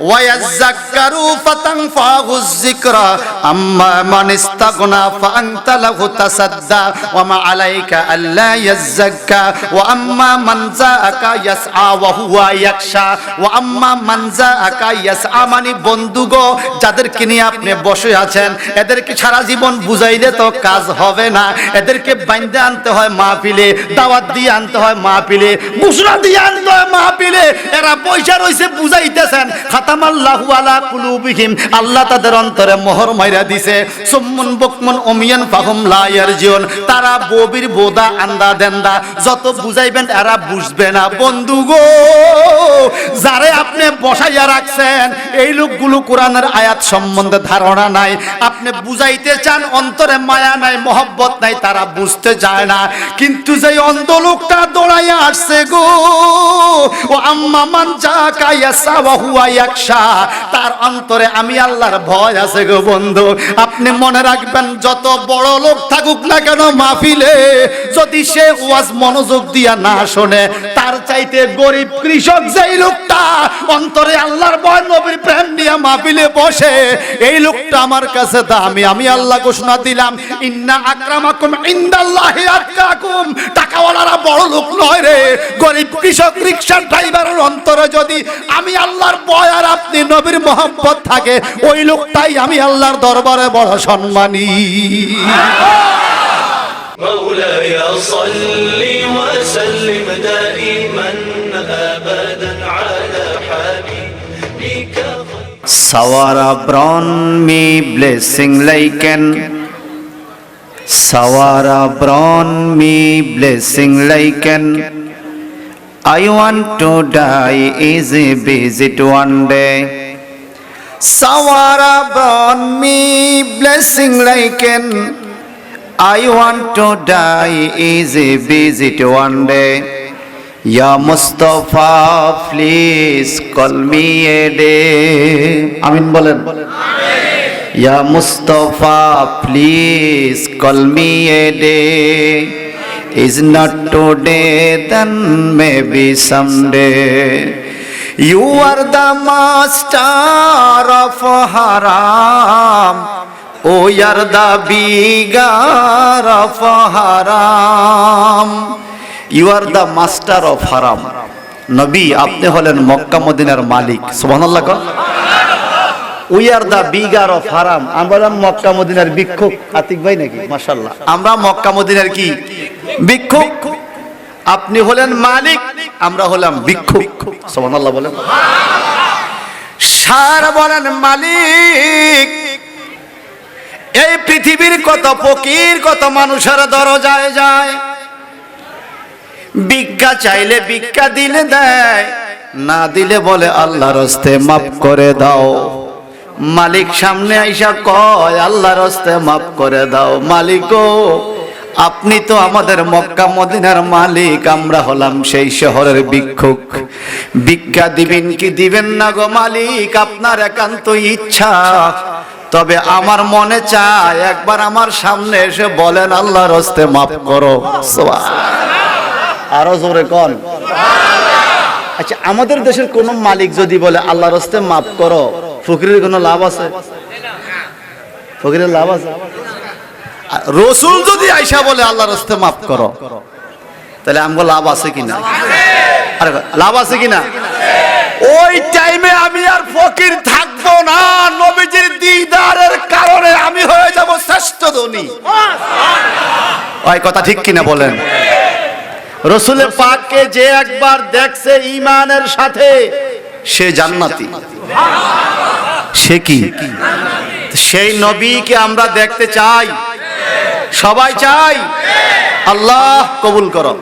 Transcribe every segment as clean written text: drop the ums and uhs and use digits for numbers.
ওয়া ইয়াযাক্কারু ফাতানফাহুয যিকরা আম্মা মান ইস্তাগনা ফাআনতা লাহু তাসাদ্দা ওয়া মা আলাইকা আল্লা ইয়াযাক্কা ওয়া আম্মা মান যাআকা ইয়াসআ ওয়া হুয়া ইয়াখশা ওয়া আম্মা মান যাআকা ইয়াসআ মানে বন্ধুগো যাদেরকে নিয়ে আপনি বসে আছেন এদেরকে সারা জীবন বুঝাইলে তো কাজ হবে না, এদেরকে বাইন্ধে আনতে হয় মাহফিলে, দাওয়াত দিয়ে আনতে হয় মাহফিলে, ঘোষণা দিয়ে আনতে হয় মাহফিলে। এরা পয়সা রইছে বুঝাইতেছেন খাতামাল্লাহু আলা কুলুবিহিম, আল্লাহ তাদের অন্তরে মোহর মাইরা দিছে। সুম্মুন বুকমুন উমিয়ান ফাহুম লা ইয়ারজিউন, তারা ববির বোদা আন্দা দেন্দা, যত বুঝাইবেন এরা বুঝবে না। বন্ধু গো যারে আপনি বসাইয়া রাখছেন এই লোকগুলো কোরআনের আয়াত সম্বন্ধে ধারণা নাই, আপনি বুঝাইতে চান অন্তরে মায়া নাই মহব্বত নাই, তারা বুঝতে চায় না। কিন্তু যে অন্ধ লোকটা দৌড়াইয়া আসছে গো ও আম্মা মান যাকা ইয়াসা ওয়া হুয়া ইয়াখশা, তার অন্তরে আমি আল্লাহর ভয় আছে গো বন্ধু। আপনি মনে রাখবেন যত বড় লোক থাকুক না কেন মাহফিলে যদি সে ওয়াজ মনোযোগ দিয়া না শোনে, তার চাইতে গরিব কৃষক যেই লোকটা অন্তরে আল্লাহর ভয় নবীর প্রেম নিয়ে মাহফিলে বসে এই লোকটা আমার কাছে দামি। আমি আল্লাহ ঘোষণা দিলাম ইন্না আকরামাকুম ইনদাল্লাহি আতকাকুম, টাকাওয়ালারা বড় লোক নয় রে, গরিব কৃষক রিকশার ড্রাইভারের অন্তরে যদি আমি আল্লাহর ভয় আর আপনি নবীর মহব্বত থাকে ওই লোকটাই আমি আল্লাহর দরবারে বড় সম্মানী। مولاي صل وسلم دائما أبدا على حبيبك. Sawara brought me blessing like an Sawara brought me blessing like an I want to die easy visit one day. Sawara brought me blessing like an I want to die easy visit one day. Ya Mustafa please call me a day. Amin bolen. Ya Mustafa please call me a day. Is not today then maybe someday. You are the master of haram. Oh, you're the bigger of haram. You are the master of haram. নবী আপনি হলেন মক্কা মদিনার মালিক। সুবহানাল্লাহ। We are the bigger of haram. আমরা মক্কা মদিনার ভিক্ষুক। আতিক ভাই নাকি? মাশাআল্লাহ। আমরা মক্কা মদিনার কি? ভিক্ষুক। আপনি হলেন মালিক, আমরা হলাম ভিক্ষুক। সুবহানাল্লাহ বলেন। সারা বলেন মালিক। এই পৃথিবীর কত ফকির কত মানুষের দরজায় যায়, ভিক্ষা চাইলে ভিক্ষা দিলে দেয়, না দিলে বলে আল্লাহর হস্তে মাফ করে দাও। মালিক সামনে আইসা কয় আল্লাহর হস্তে মাফ করে দাও। মালিক গো আপনি তো আমাদের মক্কা মদিনার মালিক, আমরা হলাম সেই শহরের ভিক্ষুক। ভিক্ষা দিবেন কি দিবেন না গো মালিক আপনার একান্ত ইচ্ছা, তবে আমার মনে চায় একবার আমার সামনে এসে বলেন আল্লাহর হস্তে মাফ করো। আরো জোরে কোন। আচ্ছা আমাদের দেশের কোন মালিক যদি বলে আল্লাহর হস্তে মাফ করো, ফকিরের কোনো লাভ আছে? ফকিরের লাভ আছে? রাসূল যদি আয়েশা বলে আল্লাহর হস্তে মাফ করো, তাহলে আমগো লাভ আছে কিনা? আরে লাভ আছে কিনা? ওই টাইমে আমি আর ফকির থাকবো না, নবীজির দিদারের কারণে আমি হয়ে যাব শ্রেষ্ঠ ধনী। ওই কথা ঠিক কিনা বলেন? রাসূল পাককে যে একবার দেখছে ঈমানের সাথে সে জান্নাতি। সে কি? সেই নবীকে আমরা দেখতে চাই, সবাই চাই। আল্লাহ কবুল করো,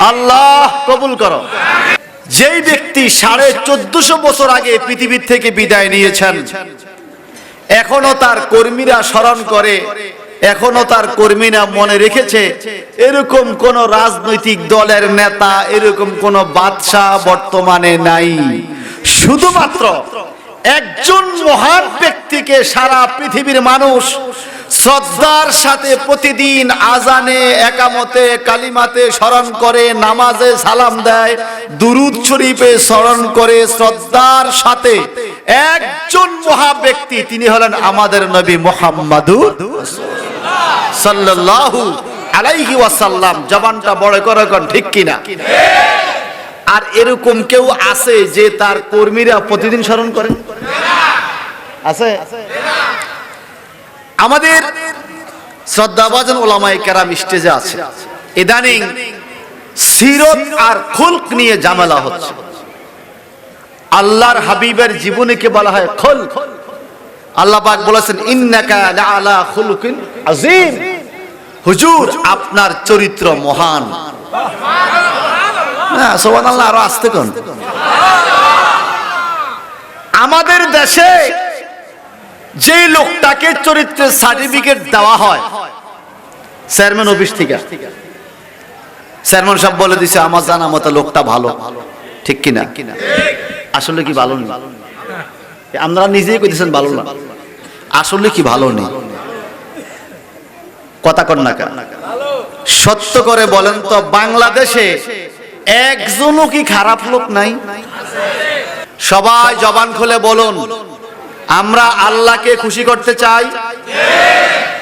আল্লাহ কবুল করো। যেই ব্যক্তি 1450 বছর আগে পৃথিবীর থেকে বিদায় নিয়েছেন, এখনো তার কর্মীরা স্মরণ করে, এখনো তার কর্মীরা মনে রেখেছে, এরকম কোন রাজনৈতিক দলের নেতা, এরকম কোন বাদশাহ বর্তমানে নাই। শুধুমাত্র একজন মহান ব্যক্তিকে সারা পৃথিবীর মানুষ শ্রদ্ধার সাথে প্রতিদিন আজানে, একামতে, কালিমাতে স্মরণ করে, নামাজে সালাম দেয়, দুরূদ শরীফে স্মরণ করে, শ্রদ্ধার সাথে একজন মহা ব্যক্তি, তিনি হলেন আমাদের নবী মুহাম্মাদুর সাল্লাল্লাহু আলাইহি ওয়াসাল্লাম। জবানটা বড় করে কোন ঠিক কিনা? আর এরকম কেউ আছে যে তার কর্মীরা প্রতিদিন স্মরণ করে? আছে? আমাদের শ্রদ্ধাভাজন ওলামায়ে কেরাম স্টেজে আছে। ইদানিং সিরত আর খুলক নিয়ে ঝামেলা হচ্ছে। আল্লাহর হাবিবের জীবনীকে বলা হয় খুলক। আল্লাহ পাক বলেছেন ইন্নাকা লাআলা খুলুকিন আযীম, হুজুর আপনার চরিত্র মহান। হ্যাঁ, সুবহানাল্লাহ, আরো আস্তে কোন। আমাদের দেশে যে লোকটাকে চরিত্রের সার্টিফিকেট দেওয়া হয় চেয়ারম্যান অফিস থেকে, চেয়ারম্যান সাহেব বলে দিছে আমার জানা মতো লোকটা ভালো, ঠিক কিনা? আসলে কি ভালো নেই? আপনারা নিজেই কইতেছেন ভালো না, আসলে কি ভালো নেই? কথা কন না কেন? সত্য করে বলেন তো, বাংলাদেশে একজনও কি খারাপ লোক নাই? সবাই জবান খুলে বলুন, আমরা আল্লাহকে খুশি করতে চাই।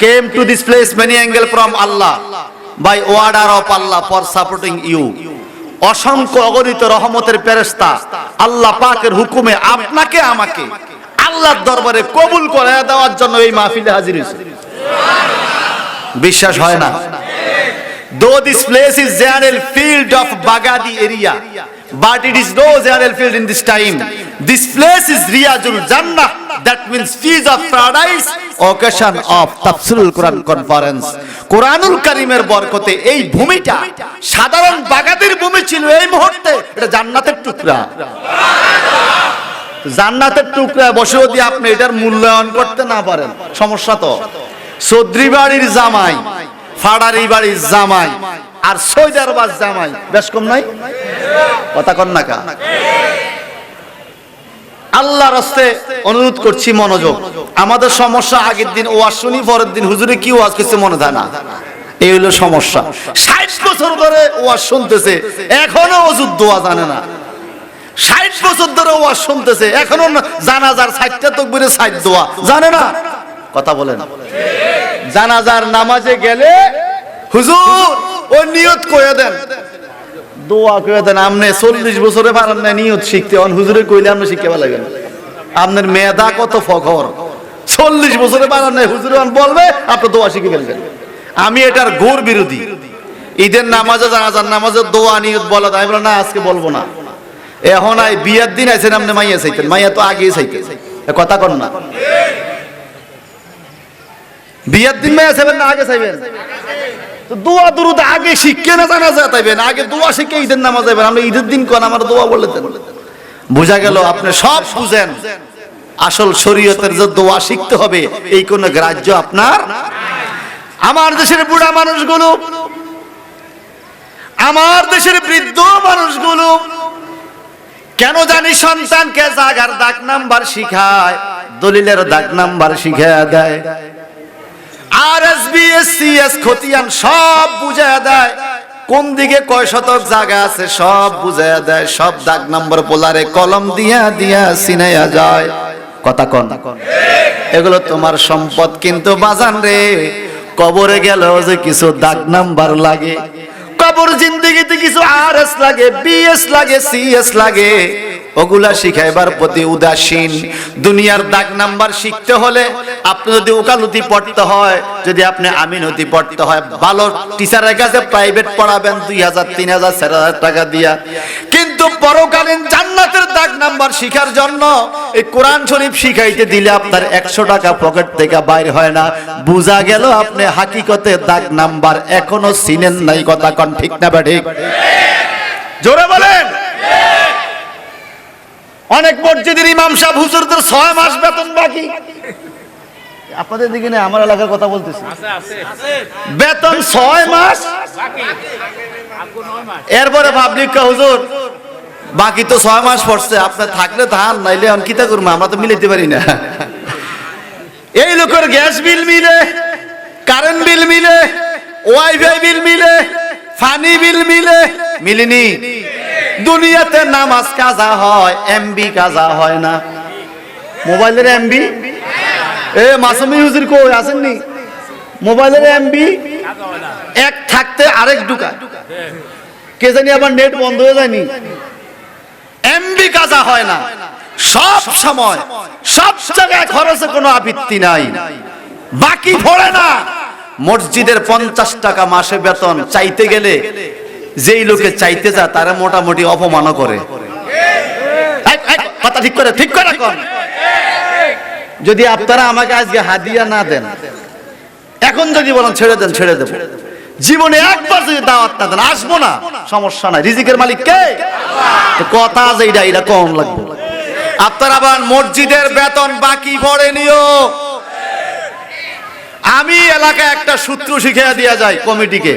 Came to this place many angle from Allah by order of Allah for supporting you. অসংখ্য অগণিত রহমতের ফেরেশতা আল্লাহ পাকের হুকুমে আপনাকে আমাকে আল্লাহর দরবারে কবুল করে দেওয়ার জন্য এই মাহফিলে হাজির হয়েছে। বিশ্বাস হয় না? Though this place is general field of Bagadi area, but it is no general field in this time. This place is Riyadul Jannah, that means feast of paradise, occasion of Tafsirul Quran conference. কোরআনুল কারীমের বরকতে এই ভূমিটা সাধারণ বাগাদের ভূমি ছিল, এই মুহূর্তে এটা জান্নাতের টুকরা। জান্নাতের টুকরা বসে যদি আপনি এটার মূল্যায়ন করতে না পারেন, সমস্যা তো। চৌধুরী বাড়ির জামাই, ফাড়ারি বাড়ির জামাই আর সৈদারবাজ জামাই বেশ কম নাই? কথা কন না কা? আল্লাহর রাস্তে অনুরোধ করছি মনোযোগ। আমাদের সমস্যা, আগের দিন ওয়াজ শুনি, পরের দিন হুজুরে কি ওয়াজ করছে মনে থাকে না, এই হলো সমস্যা। 60 বছর ধরে ওয়াজ শুনতেছে, এখনো ওযুর দোয়া জানে না। 60 বছর ধরে ওয়াজ শুনতেছে, এখনো জানাজার 60টা তাকবীরে 60 দোয়া জানে না। কথা বলেন। জানাজার নামাজে গেলে হুজুর ও নিয়ত কইয়া দেন, দোয়া কইয়া দেন। আপনি 40 বছরে পারেন না নিয়ত শিখতে, অন হুজুরে কইলে আপনি শিখতে পারলেন। আপনার মেধা কত ফখর, 40 বছরে পারেন না, হুজুরে অন বলবে আপনি দোয়া শিখে ফেলবেন। আমি এটার ঘোর বিরোধী। ঈদের নামাজে, জানাজার নামাজে দোয়া নিয়ত বলা যায় না, আজকে বলবো না। এখন আই বিয়ের দিন আছেন আপনি মাইয়া চাইতেন, মাইয়া তো আগেই চাইতেন। কথা কন না? বিয়ের দিন মাইয়া চাইবেন না আগে চাইবেন? তো দোয়া দুরুদ আগে শিখে না জানাজা তাইবেন, আগে দোয়া শিখে ঈদের নামাজ যাবেন। আমরা ঈদের দিন কোন আমার দোয়া বলে দেন। বোঝা গেল আপনি সব বুঝেন, আসল শরীয়তের যে দোয়া শিখতে হবে এই কোন গ্রাহ্য আপনার। আমার দেশের বুড়া মানুষগুলো, আমার দেশের বৃদ্ধ মানুষগুলো কেন জানি সন্তানকে জাগার দাগ নাম্বার শিখায়, দলিলের দাগ নাম্বার শিখায় দেয়, RSBSCS খতিয়ান সব বুঝায় দেয়, কোন দিকে কয় শতক জায়গা আছে সব বুঝায় দেয়, সব দাগ নাম্বার পোলারে কলম দিয়া দিয়া চিনাইয়া যায়। কথা কন? এগুলো তোমার সম্পদ, কিন্তু বাজান রে কবরে গেলেও যে কিছু দাগ নাম্বার লাগে, কবর জিন্দেগিতে কিছু RS লাগে, BS লাগে, CS লাগে, ওগুলা শিখাইবার প্রতি উদাসীন। দুনিয়ার দাগ নাম্বার শিখতে হলে আপনি যদি ওকালতি পড়তে হয়, যদি আপনি আমিনতি পড়তে হয়, ভালো টিচারের কাছে প্রাইভেট পড়াবেন 2000, 3000, 4000 টাকা দিয়া। কিন্তু পরকালীন জান্নাতের দাগ নাম্বার শিখার জন্য এই কোরআন শরীফ শিখাইতে দিলে আপনার 100 টাকা পকেট থেকে বাইর হয় না। বুঝা গেল আপনি হাকিকতে দাগ নাম্বার এখনো চিনেন নাই। কথা কন ঠিক না বা ঠিক? জোরে বলেন। অনেক মসজিদের ইমাম সাহেব হুজুরদের 6 মাস বেতন বাকি। আপনাদের দিকে না, আমার এলাকার কথা বলতেছি, বেতন 6 মাস বাকি। এরপরে পাবলিক কা হুজুর বাকি তো 6 মাস পড়ছে, আপনি থাকলে থান, নাইলে কি তা করবো, আমরা তো মিলাইতে পারি না। এই লোকের গ্যাস বিল মিলে, কারেন্ট বিল মিলে, ওয়াইফাই বিল মিলে, পানি বিল মিলে, মিলেনি? দুনিয়াতে নামাজ কাজা হয়, এমবি কাজা হয় না। মোবাইলের এমবি, মাসুমি হুজুর কই আসেননি? মোবাইলের এমবি এক থাকতে আরেক ঢুকা, কে জানি আবার নেট বন্ধ হয়ে যায়নি, এমবি কাজা হয় না। সব সময় সব জায়গায় খরচে কোনো আপত্তি নাই, বাকি পড়ে না। মসজিদের 50 টাকা মাসে বেতন চাইতে গেলে যেই লোকে চাইতে যায় তারা মোটামুটি অপমানও করে। কথা ঠিক করে, ঠিক করে কোন। যদি আপনারা আমাকে আজকে হাদিয়া না দেন, এখন যদি বলেন ছেড়ে দেন, ছেড়ে দেব। জীবনে একবার যদি দাওয়াত না দেন, আসবো না, সমস্যা নাই। রিজিকের মালিক কে? কথা যেটা এটা কম লাগবে। আপনারা আবার মসজিদের বেতন বাকি পড়ে নিও। আমি এলাকায় একটা সূত্র শিখিয়ে দেয়া যায় কমিটিকে,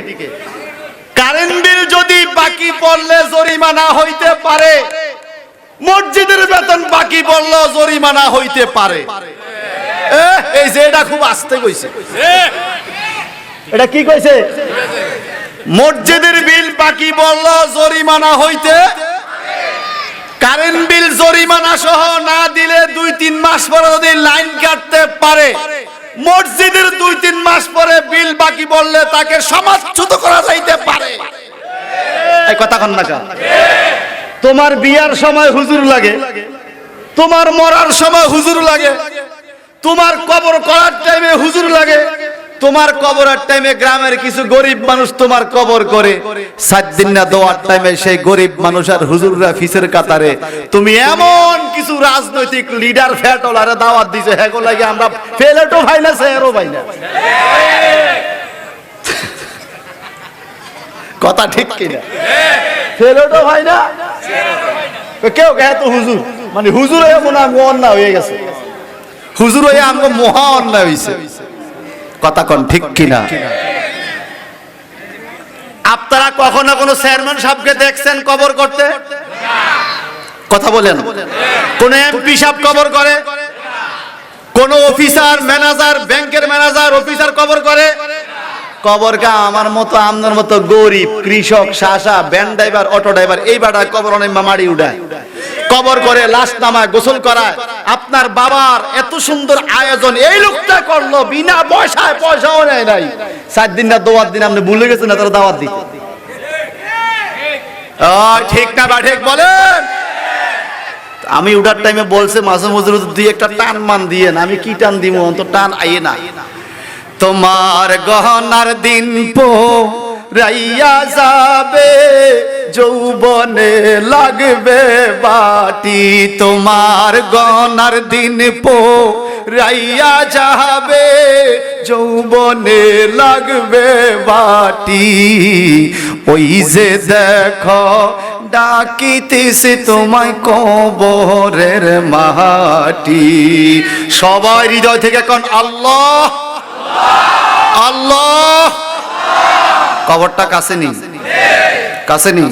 কারেন্ট বিল যদি বাকি পড়লে জরিমানা হইতে পারে, মসজিদের বেতন বাকি পড়লেও জরিমানা হইতে পারে। এই যে এটা খুব আস্তে কইছে, এটা কি কইছে? মসজিদের বিল বাকি পড়লো জরিমানা হইতে, কারেন্ট বিল জরিমানা সহ না দিলে 2-3 মাস পরে যদি লাইন কাটতে পারে, মসজিদের 2-3 মাস পরে বিল বাকি পড়লে তাকে সমাজচ্যুত করা যাইতে পারে। এই কথা কন না কা? তোমার বিয়ার সময় হুজুর লাগে, তোমার মরার সময় হুজুর লাগে, তোমার কবর করার টাইমে হুজুর লাগে, তোমার কবরের টাইমে গ্রামের কিছু গরিব মানুষ তোমার কবর করে, 7 দিন না দোয়ার টাইমে সেই গরিব মানুষ আর হুজুররা ফিসের কাতারে। তুমি এমন কিছু রাজনৈতিক লিডার ফ্যাটলারে দাওয়াত দিছে, হ্যাঁ গো লাগে আমরা ফেলেটো ভাই না, সেরও ভাই না। কথা ঠিক কিনা? ফেলেটো ভাই না, কেউ কে তো হুজুর, মানে হুজুর হয়ে মনে হয় অন্যায় হয়ে গেছে, হুজুর হয়ে আমাকে মহা অন্যায় হয়েছে। কথা কোন ঠিক কিনা? আপনারা কখনো কোনো চেয়ারম্যান সাহেবকে দেখছেন কবর করতে? কথা বলেন। কোন এমপি সাহেব কবর করে? কোন অফিসার, ম্যানেজার, ব্যাংকের ম্যানেজার, অফিসার কবর করে? কবরকা আমার মতো, আপনার মতো গরিব কৃষক, শাসা, ভ্যান ড্রাইভার, অটো ড্রাইভার, এই বাটা কবর অনেক মামাড়ি উঠায়, কবর করে, লাশ নামায়, গোসল করায়। আপনার বাবার এত সুন্দর আয়োজন এই লোকটা করলো বিনা পয়সায়, পয়সাও নেয় নাই। 7 দিন না দোয়ার দিন আপনি ভুলে গেছেন না তারা দাওয়াত দিতে। ঠিক না বা ঠিক বলেন? আমি উঠার টাইমে বলছে মাঝে মজুর দুই একটা টান মান দিয়ে না, আমি কি টান দিব, অন্ত টান আইয়ে না। তোমার গহনার দিন রাইয়া যাবে, যৌবনে লাগবে বাটি। তোমার গহনার দিন রাইয়া যাবে, যৌবনে লাগবে বাটি। ওই যে দেখো ডাকিতেছে তোমায় কবরের মাটি। সবাই হৃদয় থেকে কোন আল্লাহ আল্লাহ। কবরটা কাছে নি, কাছে নি,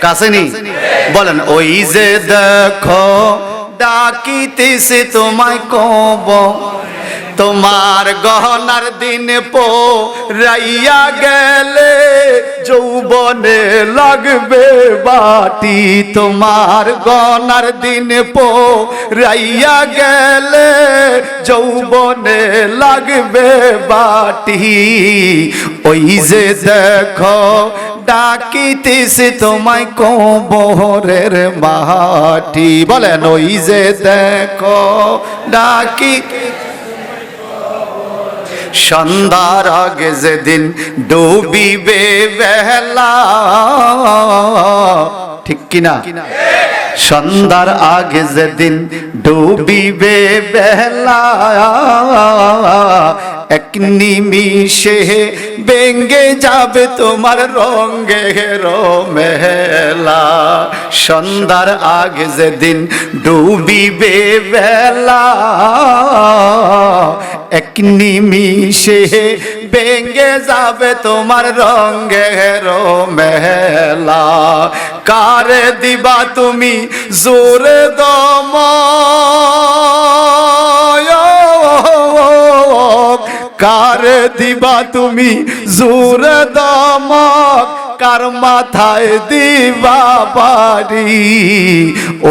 কাছে নি বলেন। ওই যে দেখো ডাকিতেছে তোমায় কবর, তোমার গহনার দিন রাইয়া গেলে, যৌবনে লাগবে বাটি। তোমার গহনার দিন রাইয়া গেলে, যৌবনে লাগবে বাটি। ওই যে দেখো ডাকিতেছে তোমায় কবরের মাটি। বলেন ওই যে দেখো ডাকি। সন্ধ্যার আগে যেদিন ডুবিবে বেলা, ঠিক কিনা? সন্ধ্যার আগে যেদিন ডুবিবে বেলা, এক নিমিষে ভেঙে যাবে তোমার রঙের মেলা। সন্ধ্যার আগে যেদিন ডুবিবে বেলা, এক নিমিষে ভেঙে যাবে তোমার রঙের মেলা। কারে দিবা তুমি জোরে দম, কারে দিবা তুমি জোরে দমক, কার মাথায় দিবা বাড়ি।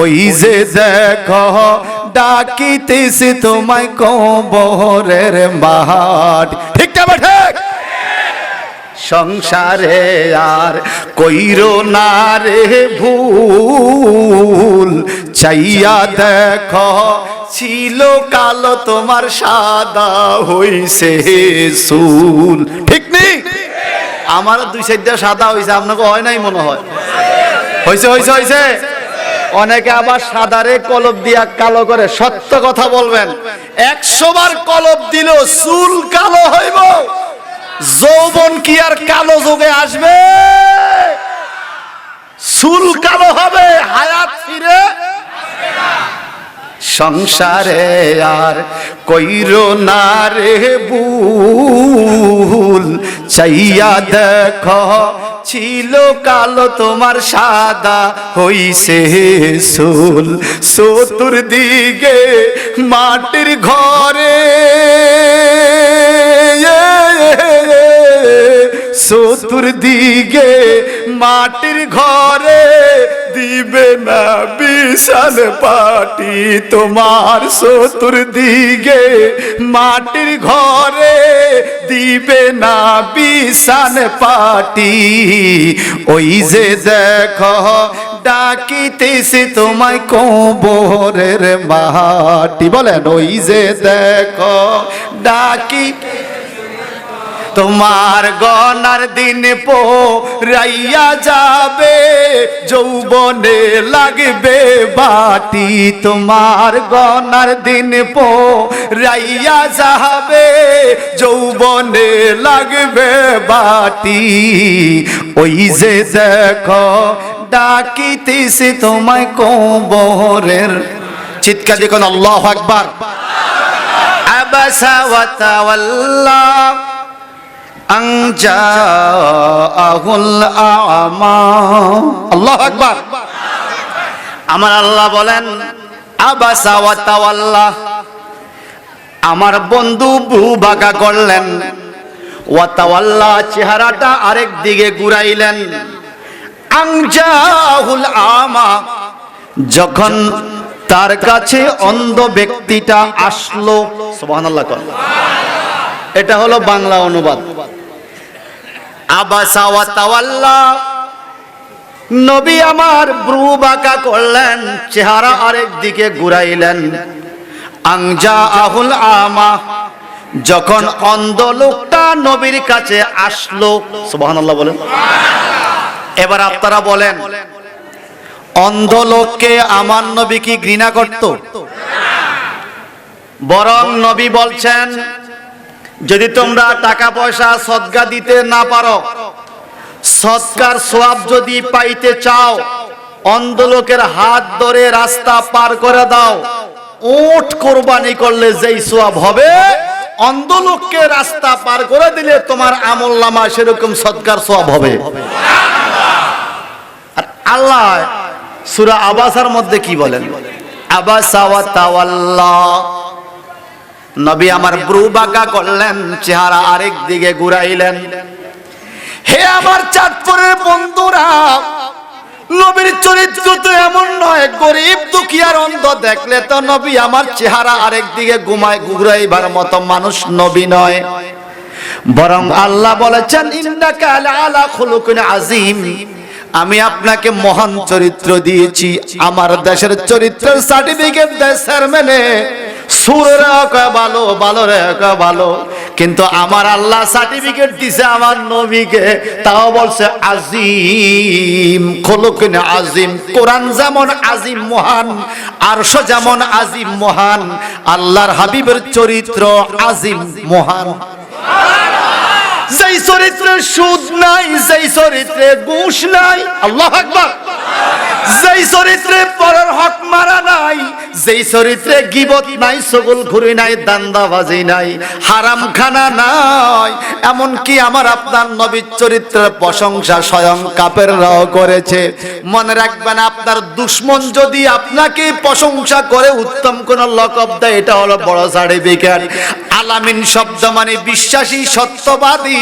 ওই যে দেখো ডাকিতেছি তোমায় কবরের মাঠ। ঠিক না ঠিক? সংসারে আর কইরো না রে ভুল, চাইয়া দেখো ছিল কালো তোমার সাদা হইছে চুল। ঠিক নেই? আমার দুই সাইডটা সাদা হইছে, আপনাকে হয় নাই মনে হয়? হইছে হইছে হইছে। অনেকে আবার সাদারে কলব দিয়া কালো করে। সত্য কথা বলবেন, 100 বার কলব দিল চুল কালো হইব? যৌবন কি আর কালো যোগে আসবে? চুল কালো হবে, হায়াত ফিরে সংসারে আর কইরো না রে ভুল, চাইয়া দেখো ছিল কালো তোমার সাদা হইছে চুল। চতুর্দিকে মাটির ঘরে, চতুর্দিকে মাটির ঘরে দিবে না বিশাল পাটি তোমার। চতুর্দিকে মাটির ঘরে দিবে না বিশাল পাটি। ওই যে দেখো ডাকিতেছি তোমায় কবরের মাটি। বলেন, ওই যে দেখো ডাকি তোমার গনার দিন পোরাইয়া যাবে, যৌবনে লাগবে বাটি। তোমার গনার দিন পোরাইয়া যাবে, যৌবনে লাগবে বাটি। ওই যে দেখো ডাকিতেছি তোমায় কবরের। চিৎকার দেখুন, আল্লাহু আকবার। আবাসা ওয়া তাওয়াল্লা আন জাআহুল আ'মা। আল্লাহু আকবার। আমার আল্লাহ বলেন, আবাসা ওয়া তাওয়াল্লা, আমার বন্ধু ভ্রু বাঁকা করলেন। ওয়া তাওয়াল্লা, চেহারাটা আরেক দিকে ঘুরাইলেন। আন জাআহুল আ'মা, যখন তার কাছে অন্ধ ব্যক্তিটা আসলো। সুবহানাল্লাহ। এটা হলো বাংলা অনুবাদ। আবাসা ওয়া তাওয়াল্লা, নবী আমার ভ্রু বাঁকা করলেন, চেহারা আরেক দিকে ঘুরাইলেন। আন জাআহুল আ'মা, যখন অন্ধ লোকটা নবীর কাছে আসলো। সুবহানাল্লাহ বলেন। এবার আপনারা বলেন, অন্ধ লোককে আমার নবী কি ঘৃণা করত? বরং নবী বলছেন, যদি তোমরা টাকা পয়সা সদকা দিতে না পারো, সদকার সওয়াব যদি পাইতে চাও, অন্ধ লোকের হাত ধরে রাস্তা পার করে দাও। উট কোরবানি করলে যেই সওয়াব হবে, অন্ধ লোককে রাস্তা পার করে দিলে তোমার আমলনামা সেরকম সদকার সওয়াব হবে। আর আল্লাহ সূরা আবাসার মধ্যে কি বলেন? আবাসা ওয়া তাওয়াল্লা, নবী আমার ভ্রু বাঁকা করলেন, চেহারা আরেক দিকে ঘুরাইলেন। হে আমার চাঁদপুরের বন্ধুরা, নবীর চরিত্র তো এমন নয়, গরিব দুঃখীর অন্ধ দেখলে তো নবী আমার চেহারা আরেক দিকে ঘুরাইবার মতো মানুষ নবী নয়। বরং আল্লাহ বলেছেন, ইন্নাকা আলা খুলুকিন আযীম, আমি আপনাকে মহান চরিত্র দিয়েছি। আমার দেশের চরিত্রের সার্টিফিকেট দেশের মেনে সুরেরা কয় ভালো, ভালোরে কয় ভালো, কিন্তু আমার আল্লাহ সার্টিফিকেট দিছে আমার নবীকে, তাও বলছে আজিম, খুলুকিন আজিম। কোরআন যেমন আজিম মহান, আরশ যেমন আজিম মহান, আল্লাহর হাবিবের চরিত্র আজিম মহান। যেই চরিত্রে সুদ নাই, যেই চরিত্রে ঘুষ নাই, আল্লাহু আকবার, যেই চরিত্রে পরের হক মারা নাই, যেই চরিত্রে গীবত নাই, চগলখুরি নাই, দান্দাবাজি নাই, হারাম খানা নাই, এমনকি আমার আপনার নবীর চরিত্রের প্রশংসা স্বয়ং কাফেররাও করেছে। মনে রাখবেন, আপনার দুশমন যদি আপনাকে প্রশংসা করে উত্তম কোন লকব দেয়, এটা হলো বড় সার্টিফিকেট। আলামিন শব্দ মানে বিশ্বাসী, সত্যবাদী।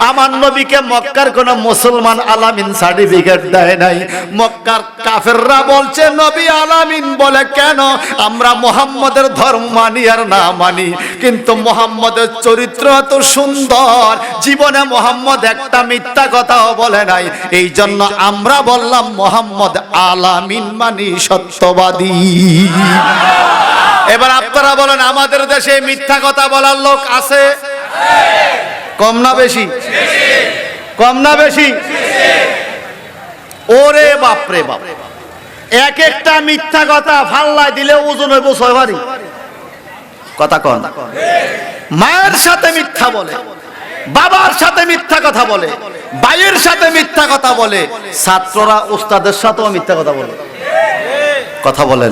আমার নবীকে মক্কার কোন মুসলমান আলামিন সার্টিফিকেট দেয় নাই। মক্কার কাফেররা বলছে নবী আলামিন বলে কেন? আমরা মুহাম্মদের ধর্ম মানি আর না মানি, কিন্তু মুহাম্মদের চরিত্র এত সুন্দর, জীবনে মুহাম্মদ একটা মিথ্যা কথাও বলে নাই। এই জন্য আমরা বললাম মুহাম্মদ আলামিন মানি সত্যবাদী। এবার আপনারা বলেন, আমাদের দেশে মিথ্যা কথা বলার লোক আছে? কম না বেশি? কম না বেশি? ওরে বাপ রে বাপ, এক একটা মিথ্যা কথা ফাল্লায় দিলে ওজন হইব 6 ভারি। কথা কন। মায়ের সাথে মিথ্যা বলে, বাবার সাথে মিথ্যা কথা বলে, ভাইয়ের সাথে মিথ্যা কথা বলে, ছাত্ররা উস্তাদের সাথেও মিথ্যা কথা বলে। কথা বলেন।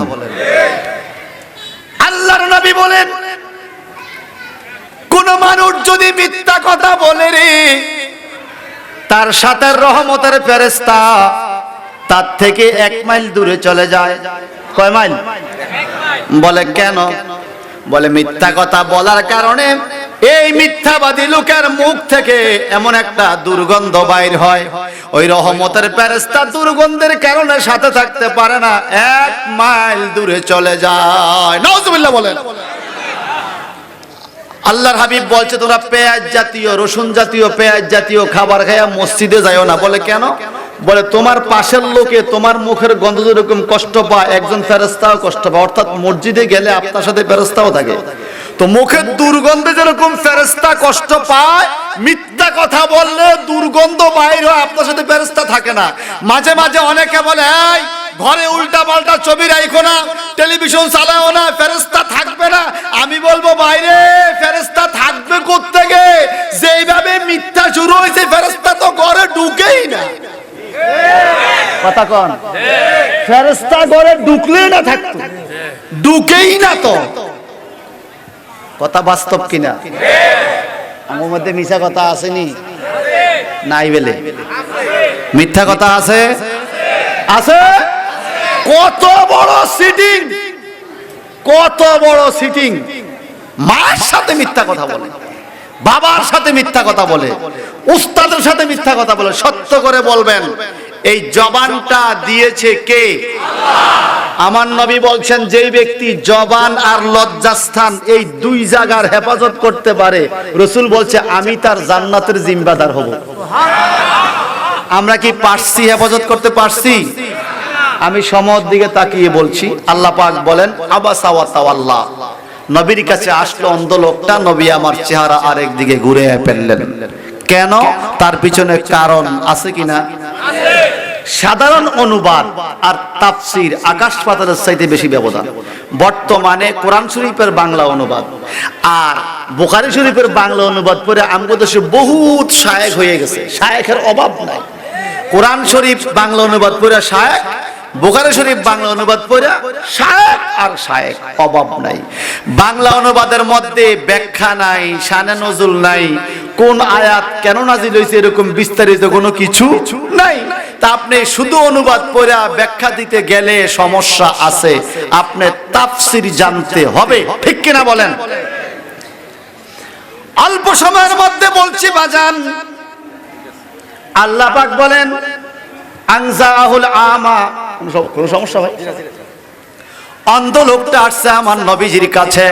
আল্লাহর নবী বলেন, কোন মানুষ যদি মিথ্যা কথা বলে রে, তার সাথে রহমতের ফেরেশতা তার থেকে 1 মাইল দূরে চলে যায়। কয় মাইল? বলে কেন? বলে মিথ্যা কথা বলার কারণে এই মিথ্যাবাদী লোকের মুখ থেকে এমন একটা দুর্গন্ধ বাইর হয়, ওই রহমতের ফেরেশতা দুর্গন্ধের কারণে সাথে থাকতে পারে না, 1 মাইল দূরে চলে যায়। নাউজুবিল্লাহ বলেন। আল্লাহর হাবিব বলছে, তোমরা পেঁয়াজ জাতীয়, রসুন জাতীয়, পেঁয়াজ জাতীয় খাবার খাইয়া মসজিদে যাইও না। বলে কেন? বলে তোমার পাশের লোকে তোমার মুখের গন্ধ যেরকম কষ্ট পায়, একজন ফেরেশতাও কষ্ট পায়। অর্থাৎ মসজিদে গেলে আপনার সাথে ফেরেশতাও থাকে, তো মুখের দুর্গন্ধে যেরকম ফেরেশতা কষ্ট পায়, মিথ্যা কথা বললে দুর্গন্ধ বাইর হয়, আপনার সাথে ফেরেশতা থাকে না। মাঝে মাঝে অনেকে বলে, এই ঘরে উল্টা পাল্টা ছবি রাখো না, টেলিভিশন চালাও না, ফেরেশতা থাকবে না। আমি বলবো, বাইরে ফেরেশতা থাকবে কোত্থেকে? যেইভাবে মিথ্যা শুরু হয়েছে, ফেরেশতা তো ঘরে ঢুকেই না। কথা কন। ফেরেশতা ঘরে ঢুকলেই না থাকতো, ঢুকেই না তো। কথা বাস্তব কিনা? আমার মধ্যে মিথ্যা কথা আসেনি? নাই বেলে মিথ্যা কথা আছে? আছে। কত বড় সিটিং, কত বড় সিটিং! মায়ের সাথে মিথ্যা কথা বলে, বাবার সাথে মিথ্যা কথা বলে, উস্তাদের সাথে মিথ্যা কথা বলে। সত্য করে বলবেন, এই জবানটা দিয়েছে কে? আমার নবী বলছেন, যেই ব্যক্তি জবান আর লজ্জাস্থান এই 2 জায়গার হেফাজত করতে পারে, রাসূল বলছে আমি তার জান্নাতের জিম্মাদার হব। আমরা কি পারছি হেফাজত করতে পারছি? আমি সময়ের দিকে তাকিয়ে বলছি, আল্লাহ পাক বলেন, আবাসা ওয়া তাওয়াল্লা। নবীর কাছে আসলো অন্ধ লোকটা, নবী আমার চেহারা আরেক দিকে ঘুরে ফেললেন। কেন? তার পিছনে কারণ আছে কিনা? সাধারণ অনুবাদ আর তাফসীর আকাশ পাতালের চাইতে বেশি ব্যবধান। বর্তমানে কোরআন শরীফের বাংলা অনুবাদ আর বুখারী শরীফের বাংলা অনুবাদ পড়ে আমাদের দেশে বহুত শায়েখ হয়ে গেছে, শায়েখের অভাব নাই। কোরআন শরীফ বাংলা অনুবাদ পড়ে শায়েখ, বুখারী শরীফ বাংলা অনুবাদ পড়ে শায়েখ আর শায়েখ, অভাব নাই। বাংলা অনুবাদের মধ্যে ব্যাখ্যা নাই, শানে নজুল নাই, কোন আয়াত কেন নাজিল হয়েছে এরকম বিস্তারিত কোনো কিছু নাই। তা আপনি শুধু অনুবাদ পড়ে ব্যাখ্যা দিতে গেলে সমস্যা আছে, আপনি তাফসীর জানতে হবে। ঠিক কিনা বলেন? অল্প সময়ের মধ্যে বলছি বাজান, আল্লাহ পাক বলেন, আনজাহুল আমা। কোন সমস্যা ভাই? অন্ধ লোকটা আসছে আমার নবীজির কাছে।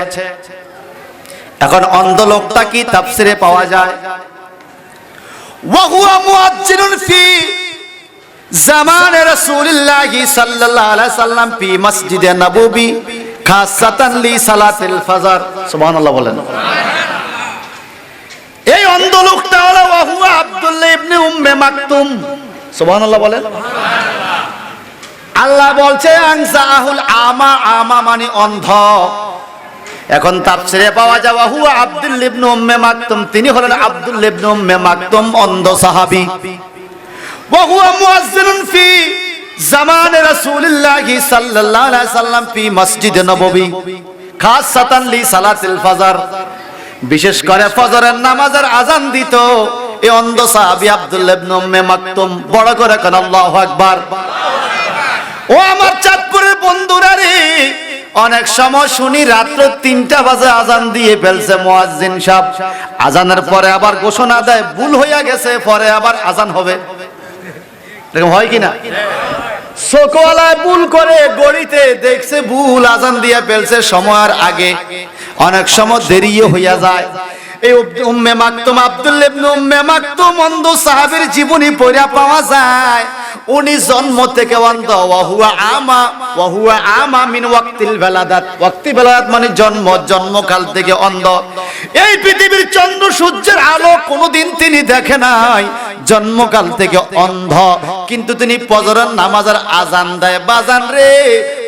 এখন অন্ধ লোকটা কি তাফসীরে পাওয়া যায়? ওয়া হুয়া মুআজ্জিনুন ফি জামানে রাসূলুল্লাহ সাল্লাল্লাহু আলাইহি সাল্লাম ফি মসজিদে নববী খাসাতান লি সালাতিল ফজর। সুবহানাল্লাহ বলেন। এই অন্ধ লোকটা হলো ওয়া হুয়া আব্দুল্লাহ ইবনে উম্মে মাকতুম। সুবহানাল্লাহ বলেন। আল্লাহ বলছে আনজাহুল আমা, আমা মানে অন্ধ। এখন তাফসীরে পাওয়া যায় ওয়া হুয়া আব্দুল্লাহ ইবনে উম্মে মাকতুম, তিনি হলেন আব্দুল্লাহ ইবনে উম্মে মাকতুম, অন্ধ সাহাবী। ওয়া হুয়া মুআজ্জিনুন ফি জামানে রাসূলুল্লাহ সাল্লাল্লাহু আলাইহি সাল্লাম ফি মসজিদে নববী খাসাতান লি সালাতিল ফজর, বিশেষ করে ফজরের নামাজের আজান দিত এই অন্ধ সাহাবী আব্দুল্লাহ ইবনে উম্মে মাকতুম। বড় করে কোন আল্লাহু আকবার। ও আমার চাঁদপুরের বন্ধুরা রে, অনেক সময় শুনি রাত্র 3টা বাজে আজান দিয়ে ফেলছে মুয়াজ্জিন সাহেব, আজানের পরে আবার ঘোষণা দেয় ভুল হইয়া গেছে, পরে আবার আজান হবে। এরকম হয় কিনা? চোখওয়ালায় ভুল করে গড়িতে দেখছে ভুল আজান দিয়ে ফেলছে সময়ের আগে, অনেক সময় দেরিও হইয়া যায়। এই উম্মে মাকতুম আব্দুল্লাহ ইবনে উম্মে মাকতুম অন্ধ সাহাবীর জীবনী পড়া পাওয়া যায়। উনি জন্ম থেকে অন্ধ, ওয়া হুয়া আমা মিন ওয়াক্তিল বেলাদাত। ওয়াক্তি বেলাদাত মানে জন্মকাল থেকে অন্ধ। এই পৃথিবীর চন্দ্র সূর্যের আলো কোনোদিন তিনি দেখে নাই, জন্মকাল থেকে অন্ধ। কিন্তু তিনি ফজরের নামাজের আজান দেয়। বাজান রে,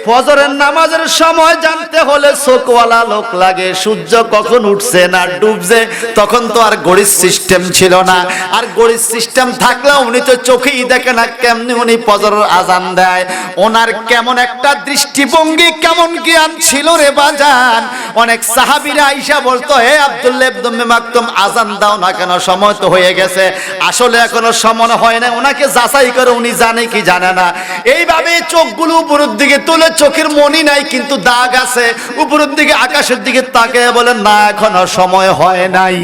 ফজরের নামাজের সময় জানতে হলে চোখওয়ালা লোক লাগে। সূর্য কখন উঠছে না ডুবছে তখন তো আর ঘড়ির সিস্টেম ছিল না, আর ঘড়ির সিস্টেম থাকলেও উনি তো চোখেই দেখে না কেমনি উনি ফজরের আজান দেয়। ওনার কেমন একটা দৃষ্টিভঙ্গি, কেমন জ্ঞান ছিল রে বাজান। অনেক সাহাবীরা আয়েশা বলতো, হে আব্দুল্লাহ ইবনে উম্মে মাকতুম আজান দাও না কেন, সময় তো হয়ে গেছে। আসলে এখনো সময় হয় না, ওনাকে যাচাই করে উনি জানে কি জানে না। এইভাবে চোখগুলো উপরের দিকে তুলে, চোখের মনি নাই কিন্তু দাগ আছে, উপরের দিকে আকাশের দিকে তাকিয়ে বলে না এখনো সময় হয় নাই।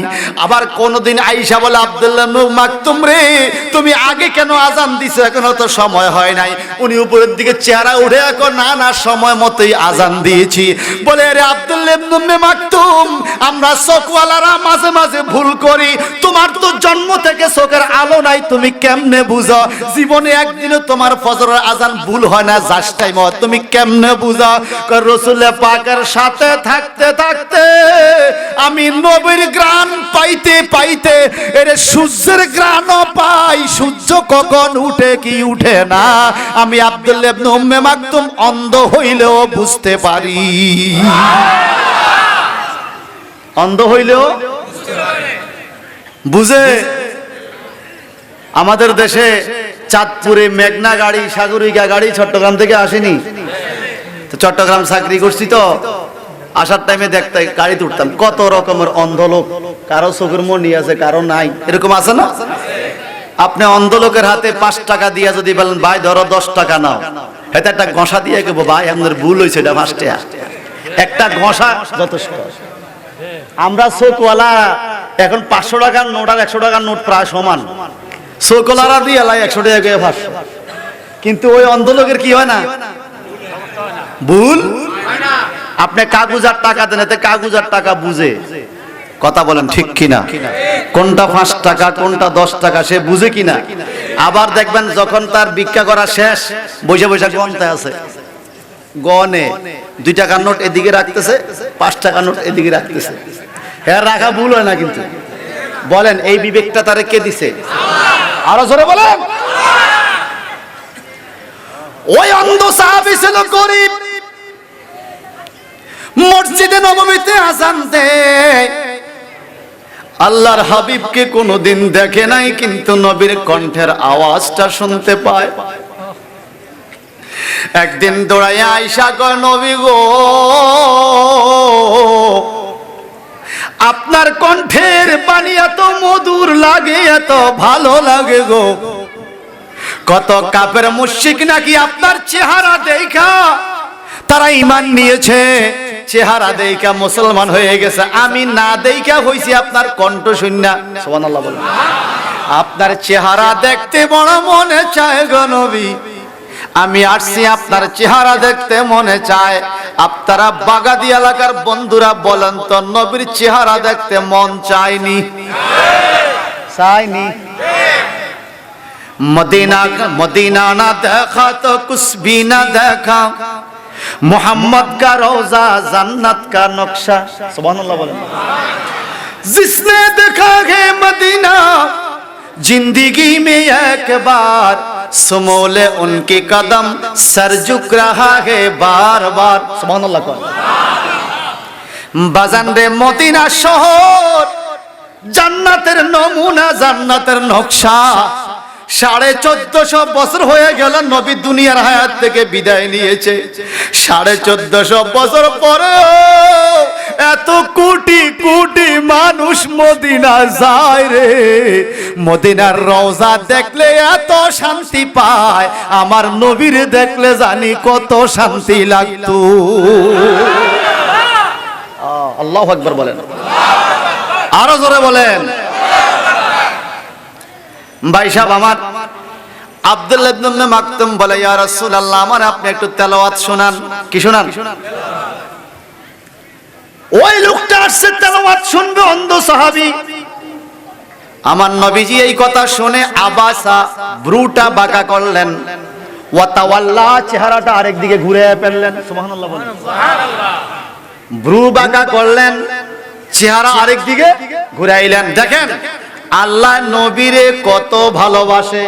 আবার কোনদিন আয়েশা বলে, আব্দুল্লাহ ইবনে মাকতুম রে, তুমি আগে কেন আজান দিছো, এখনো তো সময় হয় নাই। উনি উপরের দিকে চেহারা উঠে এখন না না সময় মতোই আজান দিয়েছি। বলে রে আব্দুল্লাহ ইবনে মাকতুম, আমরা চোখওয়ালারা মাঝে মাঝে ভুল করি, তোমার তো জন্ম থেকে চোখের আলো নাই, তুমি কেমনে বুঝো? জীবনে একদিনও তোমার ফজরের আজান ভুল হয় না, জাস্ট টাইম হয়, তুমি কেমনে বুঝো? রাসূল পাকের সাথে থাকতে থাকতে আমি নবীর গ্রাণ পাইতে পাইতে এরে সূর্যের গ্রাণও পাই। সূর্য কখন উঠে কি উঠে না আমি আব্দুল্লাহ ইবনে উম্মে মাকতুম অন্ধ হইলেও বুঝতে পারি। অন্ধ হইলেও বুঝে। আমাদের দেশে চাঁদপুরে মেঘনা গাড়ি, সাগরিকা গাড়ি চট্টগ্রাম থেকে আসেনি তো, চট্টগ্রাম চাকরি করছি তো, আসার টাইমে দেখতে গাড়িতে উঠতাম কত রকমের অন্ধ লোক, কারো চোখের মনি আছে কারো নাই, এরকম আছে না? আপনি অন্ধ লোকের হাতে 5 টাকা দিয়ে যদি বলেন ভাই ধরো 10 টাকা নাও, এটা একটা ঘষা দিয়ে কেবো ভাই আপনার ভুল হয়েছে, এটা 5 টাকা, একটা ঘষা যথেষ্ট। আমরা চোখওয়ালা এখন 500 টাকার নোট আর 100 টাকার নোট প্রায় সমান, চোখওয়ালারা দিয়ে 100 টাকা করে 500, কিন্তু ওই অন্ধ লোকের কি হয় না, ভুল। আপনি কাগজ আর টাকা দেন, এতে কাগজ আর টাকা বুঝে, কথা বলেন ঠিক কিনা? কোনটা 5 টাকা কোনটা 10 টাকা সে বুঝে কিনা? আবার দেখবেন যখন তার ভিক্ষা করা শেষ, বসে বসে গণতে আছে, গনে 2 টাকার নোট এদিকে রাখতেছে, 5 টাকার নোট এদিকে রাখতেছে। হ্যাঁ, রাখা ভুল হয় না কিন্তু। বলেন এই বিবেকটা তারে কে দিছে? আরো জোরে বলেন। ওই অন্ধ সাহাবী ছিল গরীব, মসজিদে নববীতে আযান দেয়। আল্লাহর হাবিবকে কোনোদিন দেখে নাই, কিন্তু নবীর কণ্ঠের আওয়াজটা শুনতে পায়। একদিন দৌড়াইয়া আয়েশা কয়, নবী গো, আপনার কণ্ঠের বাণী এত মধুর লাগে, এত ভালো লাগে গো, কত কাফের মুশরিক নাকি আপনার চেহারা দেখা তারা ঈমান নিয়েছে, চেহারা দেখা মুসলমান হয়ে গেছে, আমি না দেখা হইছি আপনার কণ্ঠ শুননা। সুবহানাল্লাহ বলেন। আপনার চেহারা দেখতে বড় মনে চায় গো নবী, আমি আসছি আপনার চেহারা দেখতে মনে চায়। আপনারা বাগাদি এলাকার বন্ধুরা বলেন তো, নবীর চেহারা দেখতে মন চায়নি? চায়নি? मदीना ना देखा तो कुछ भी ना देखा, मोहम्मद का रोजा जन्नत का नक्शा। सुभानअल्लाह बोलें। जिसने देखा है मदीना जिंदगी में एक बार, सुमोले उनके कदम सर झुक रहा है बार बार। सुभानअल्लाह बोलें। बाजान रे मदीना शहर জান্নাতের নমুনা, জান্নাতের নকশা, 1450 বছর হয়ে গেল নবী দুনিয়ার হায়াত থেকে বিদায় নিয়েছে। 1450 বছর পরে এত কোটি কোটি মানুষ মদিনা যায় রে। মদিনার রওজা দেখলে এত শান্তি পায়, আমার নবীর দেখলে জানি কত শান্তি লাগতো। আল্লাহু আকবার বলেন, আরো জোরে বলেন। ভাই সাহেব আমার আব্দুল্লাহ ইবনে উম্মে মাকতুম বলে, ইয়া রাসূলুল্লাহ আমার আপনি একটু তেলাওয়াত শোনান। কি শোনান? ওই লোকটা আসছে তেলাওয়াত শুনবে, অন্ধ সাহাবী। আমার নবীজি এই কথা শুনে আবাসা, ব্রুটা বাঁকা করলেন, ওয়া তাওয়াল্লা, চেহারাটা আরেক দিকে ঘুরে ফেললেন। সুবহানাল্লাহ বলেন। সুবহানাল্লাহ। ব্রু বাঁকা করলেন, চেহারা আরেক দিকে ঘুরাইলেন। দেখেন আল্লাহ নবীরে কত ভালোবাসে।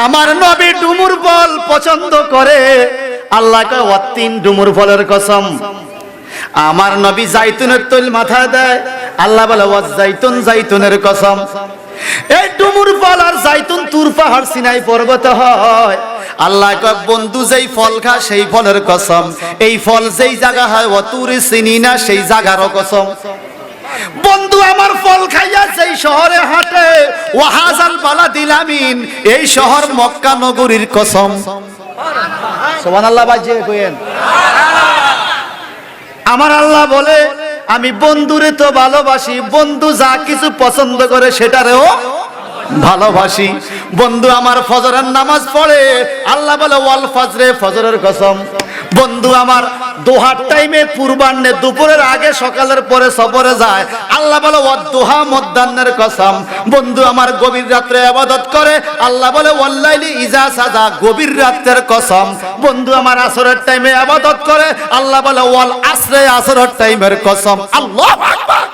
আমার নবী ডুমুর ফল পছন্দ করে। আল্লাহ কয় ওয়াত্তিন, ডুমুর ফলের কসম। আমার নবী জাইতুনের তৈল মাথায় দেয়, আল্লাহ বলে ওয়াজ জাইতুন, জাইতুনের কসম। এই ডুমুর ফল আর জাইতুন তুর পাহাড় সিনাই পর্বতে হয়। আল্লাহ কয় বন্ধু যেই ফল খা সেই ফলের কসম। এই ফল যেই জায়গা হয় ওয়াতুরি সিনিনা, সেই জায়গারও কসম। বন্ধু আমার ফল খাইয়া যেই শহরে হাঁটে, ওয়াহাজাল বালাদিল আমিন, এই শহর মক্কা নগরীর কসম। সুবহানাল্লাহ বাজিয়ে কইেন। আমার আল্লাহ বলে আমি বন্ধুরে তো ভালোবাসি, বন্ধু যা কিছু পছন্দ করে সেটারেও ভালোবাসি। বন্ধু আমার ফজরের নামাজ পড়ে, আল্লাহ বলে ওয়াল ফজরে, ফজরের কসম। বন্ধু আমার দোহার টাইমে, পূর্বাহ্নে, দুপুরের আগে, সকালের পরে সফরে যায়, আল্লাহ বলে ওয়াদ-দুহা, মধ্যাহ্নের কসম। বন্ধু আমার গভীর রাত্রে ইবাদত করে, আল্লাহ বলে ওয়াল্লাইলি ইজা সাজা, গভীর রাতের কসম। বন্ধু আমার আসরের টাইমে ইবাদত করে, আল্লাহ বলে ওয়াল আসরে, আসরের টাইমের কসম। আল্লাহু আকবার।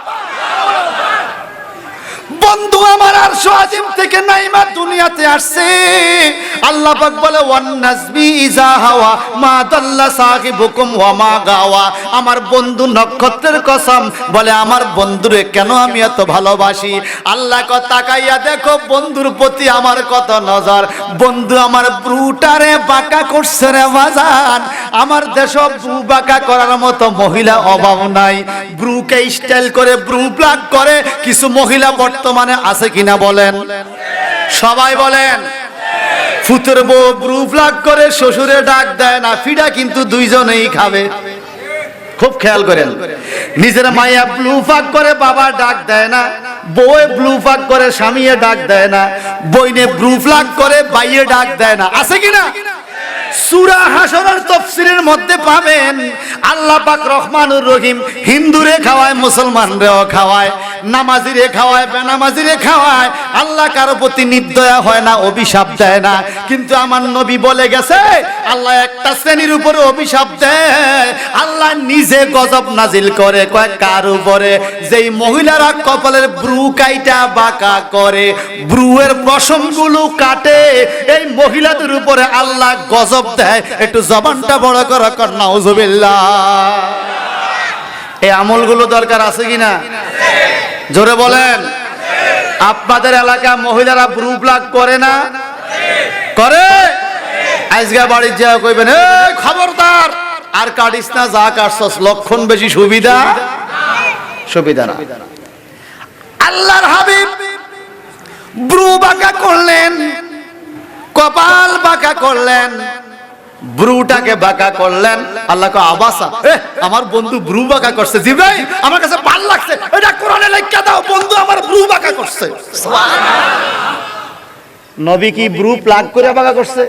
বন্ধু আমার আরশ আজিম থেকে নাইমা দুনিয়াতে আসছে, আল্লাহ পাক বলে ওয়ান নাজমি ইজা হাওয়া মা দাল্লা সাহিবুকুম ওয়া মা গাওয়া। আমার বন্ধু নক্ষত্রের কসম, বলে আমার বন্ধুরে কেন আমি এত ভালোবাসি। আল্লাহ কয় তাকাইয়া দেখো বন্ধুর প্রতি আমার কত নজর। বন্ধু আমার ব্রুটারে বাঁকা করছে রে বাজান। আমার দেশ ব্রু বাঁকা করার মতো মহিলা অভাব নাই। ব্রুকে স্টাইল করে, ব্রু প্লাগ করে কিছু মহিলা বর্তমানে আছে কিনা বলেন? সবাই বলেন। ফুতের বউ ব্রু প্লাগ করে, শ্বশুরে ডাক দেয় না, ফিডা কিন্তু দুইজনেই খাবে। খুব খেয়াল করেন। নিজের মাইয়া ব্লু প্লাগ করে, বাবা ডাক দেয় না। বউয়ে ব্লু প্লাগ করে, স্বামীয়ে ডাক দেয় না। বইনে ব্লু প্লাগ করে, বাইয়ে ডাক দেয় না। আছে কিনা? সূরা হাশরের তাফসীরের মধ্যে পাবেন আল্লাহ পাক রহমানুর রহিম হিন্দুরে খাওয়ায়, মুসলমানরেও খাওয়ায়, নামাজিরে খাওয়ায়, বেনামাজিরে খাওয়ায়। আল্লাহ কারো প্রতি নির্দয়া হয় না, অভিশাপ দেয় না। কিন্তু আমার নবী বলে গেছে আল্লাহ একটা শ্রেণীর উপরে অভিশাপ দেয়, আল্লাহ নিজে গজব নাজিল করে। কয় কার উপরে? যেই মহিলারা কপালের ব্রু কাইটা বাঁকা করে, ব্রুয়ের পশমগুলো কাটে, এই মহিলাদের উপরে আল্লাহ গজব দেয়। একটু জবানটা বড় করে কর নাউজুবিল্লাহ। এই আমলগুলো দরকার আছে কিনা? জোরে বলেন। আপনাদের এলাকা মহিলারা ব্রু প্লাগ করে না? করে? আজকে বাড়ির যা কইবেন এই খবরদার আর কাটিস না, যা কাটছস লক্ষণ বেশি সুবিধা সুবিধা না। আল্লাহর হাবিব ব্রু বাঁকা করলেন, কপাল বাঁকা করলেন, ব্রুটাকে বাঁকা করলেন। আল্লাহ কয় আবাসা, আমার বন্ধু ব্রু বাঁকা করছে। জিবরাইল আমার কাছে ভাল লাগছে, এটা কোরআনে লেখা দাও, বন্ধু আমার ব্রু বাঁকা করছে। নবী কি ব্রু প্লাগ করে বাঁকা করছে?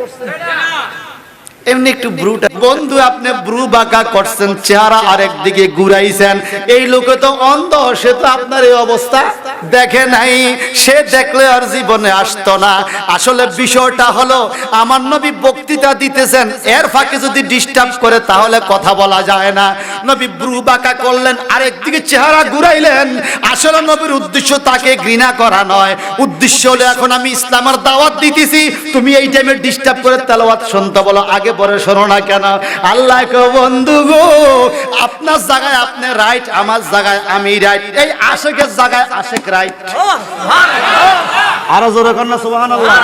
এমনি একটু ব্রুটা। বন্ধু আপনি ব্রু বাঁকা করছেন, চেহারা আরেক দিকে ঘুরাইছেন। এই লোকে তো অন্ধ, সে তো আপনার এই অবস্থা দেখে নাই। সে দেখলে আর জীবনে আসতো না। আসলে বিষয়টা হলো আমার নবী বক্তৃতা দিতেছেন, এর ফাঁকে যদি ডিস্টার্ব করে তাহলে কথা বলা যায় না। নবী ব্রু বাঁকা করলেন, আরেক দিকে চেহারা ঘুরাইলেন। আসলে নবীর উদ্দেশ্য তাকে ঘৃণা করা নয়, উদ্দেশ্য হলো এখন আমি ইসলামের দাওয়াত দিতেছি, তুমি এই টাইমে ডিস্টার্ব করে তেলাওয়াত শুনতে বলো, আগে পরে শোনো না কেন? আল্লাহ কো বন্ধু গো, আপনার জায়গায় আপনি রাইট, আমার জায়গায় আমি রাইট, এই আশেকের জায়গায় আশেক রাইট। আরো জোরে কর না সুবহানাল্লাহ।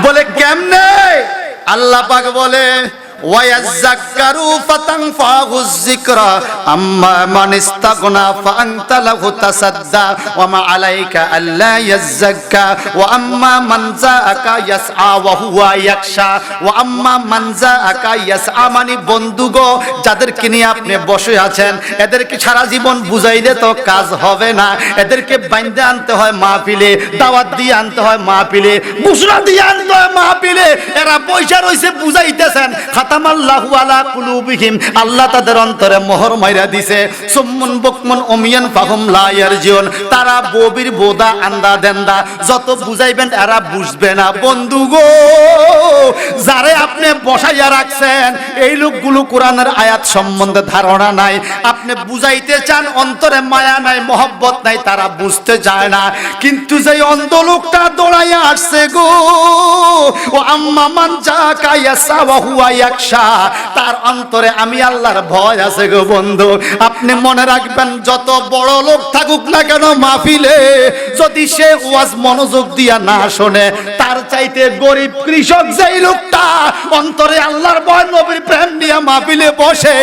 বলে কেমনে? আল্লাহ পাক বলে ওয়ায়াযাক্কারু ফাতানফাহুয যিকরা আম্মা মান ইসতাগনা ফাআনতা লাহু তাসাদ্দা ওয়া মা আলাইকা আল্লা ইয়াযাক্কা ওয়া আম্মা মান যাআকা ইয়াসআ ওয়া হুয়া ইয়াখশা ওয়া আম্মা মান যাআকা ইয়াসআ। মানে বন্ধুগো, যাদেরকে নিয়ে আপনি বসে আছেন এদেরকে সারা জীবন বুঝাইলে তো কাজ হবে না, এদেরকে বাইন্ধে আনতে হয় মাহফিলে, দাওয়াত দিয়ে আনতে হয় মাহফিলে, ঘোষণা দিয়ে আনতে হয় মাহফিলে। এরা পয়সা রইছে বুঝাইতেছেন, খাতামাল্লাহু আলা কুলুবিহিম, আল্লাহ তাদের অন্তরে মোহর মাইরা দিছে। সুম্মুন বুকমুন উমিয়ান ফাহুম লা ইয়ারজিউন, তারা ববির বোদা আন্দা দেন্দা, যত বুঝাইবেন এরা বুঝবে না। বন্ধু গো, যারে আপনি বসাইয়া রাখছেন এই লোকগুলো কোরআনের আয়াত সম্বন্ধে ধারণা নাই, আপনি বুঝাইতে চান অন্তরে মায়া নাই, মহব্বত নাই, তারা বুঝতে চায় না। কিন্তু যেই অন্ধ লোকটা দৌড়াইয়া আসছে গো, ও আম্মা মান যাকা ইয়াসা ওয়া হুয়া ইয়াখশা, তার অন্তরে আমি আল্লাহর ভয় আছে গো বন্ধু। আপনি মনে রাখবেন, যত বড় লোক থাকুক না কেন মাহফিলে, যদি সে ওয়াজ মনোযোগ দিয়া না শোনে, তার চাইতে গরিব কৃষক যেই লোকটা অন্তরে আল্লাহর ভয় নবীর প্রেম নিয়ে মাহফিলে বসে,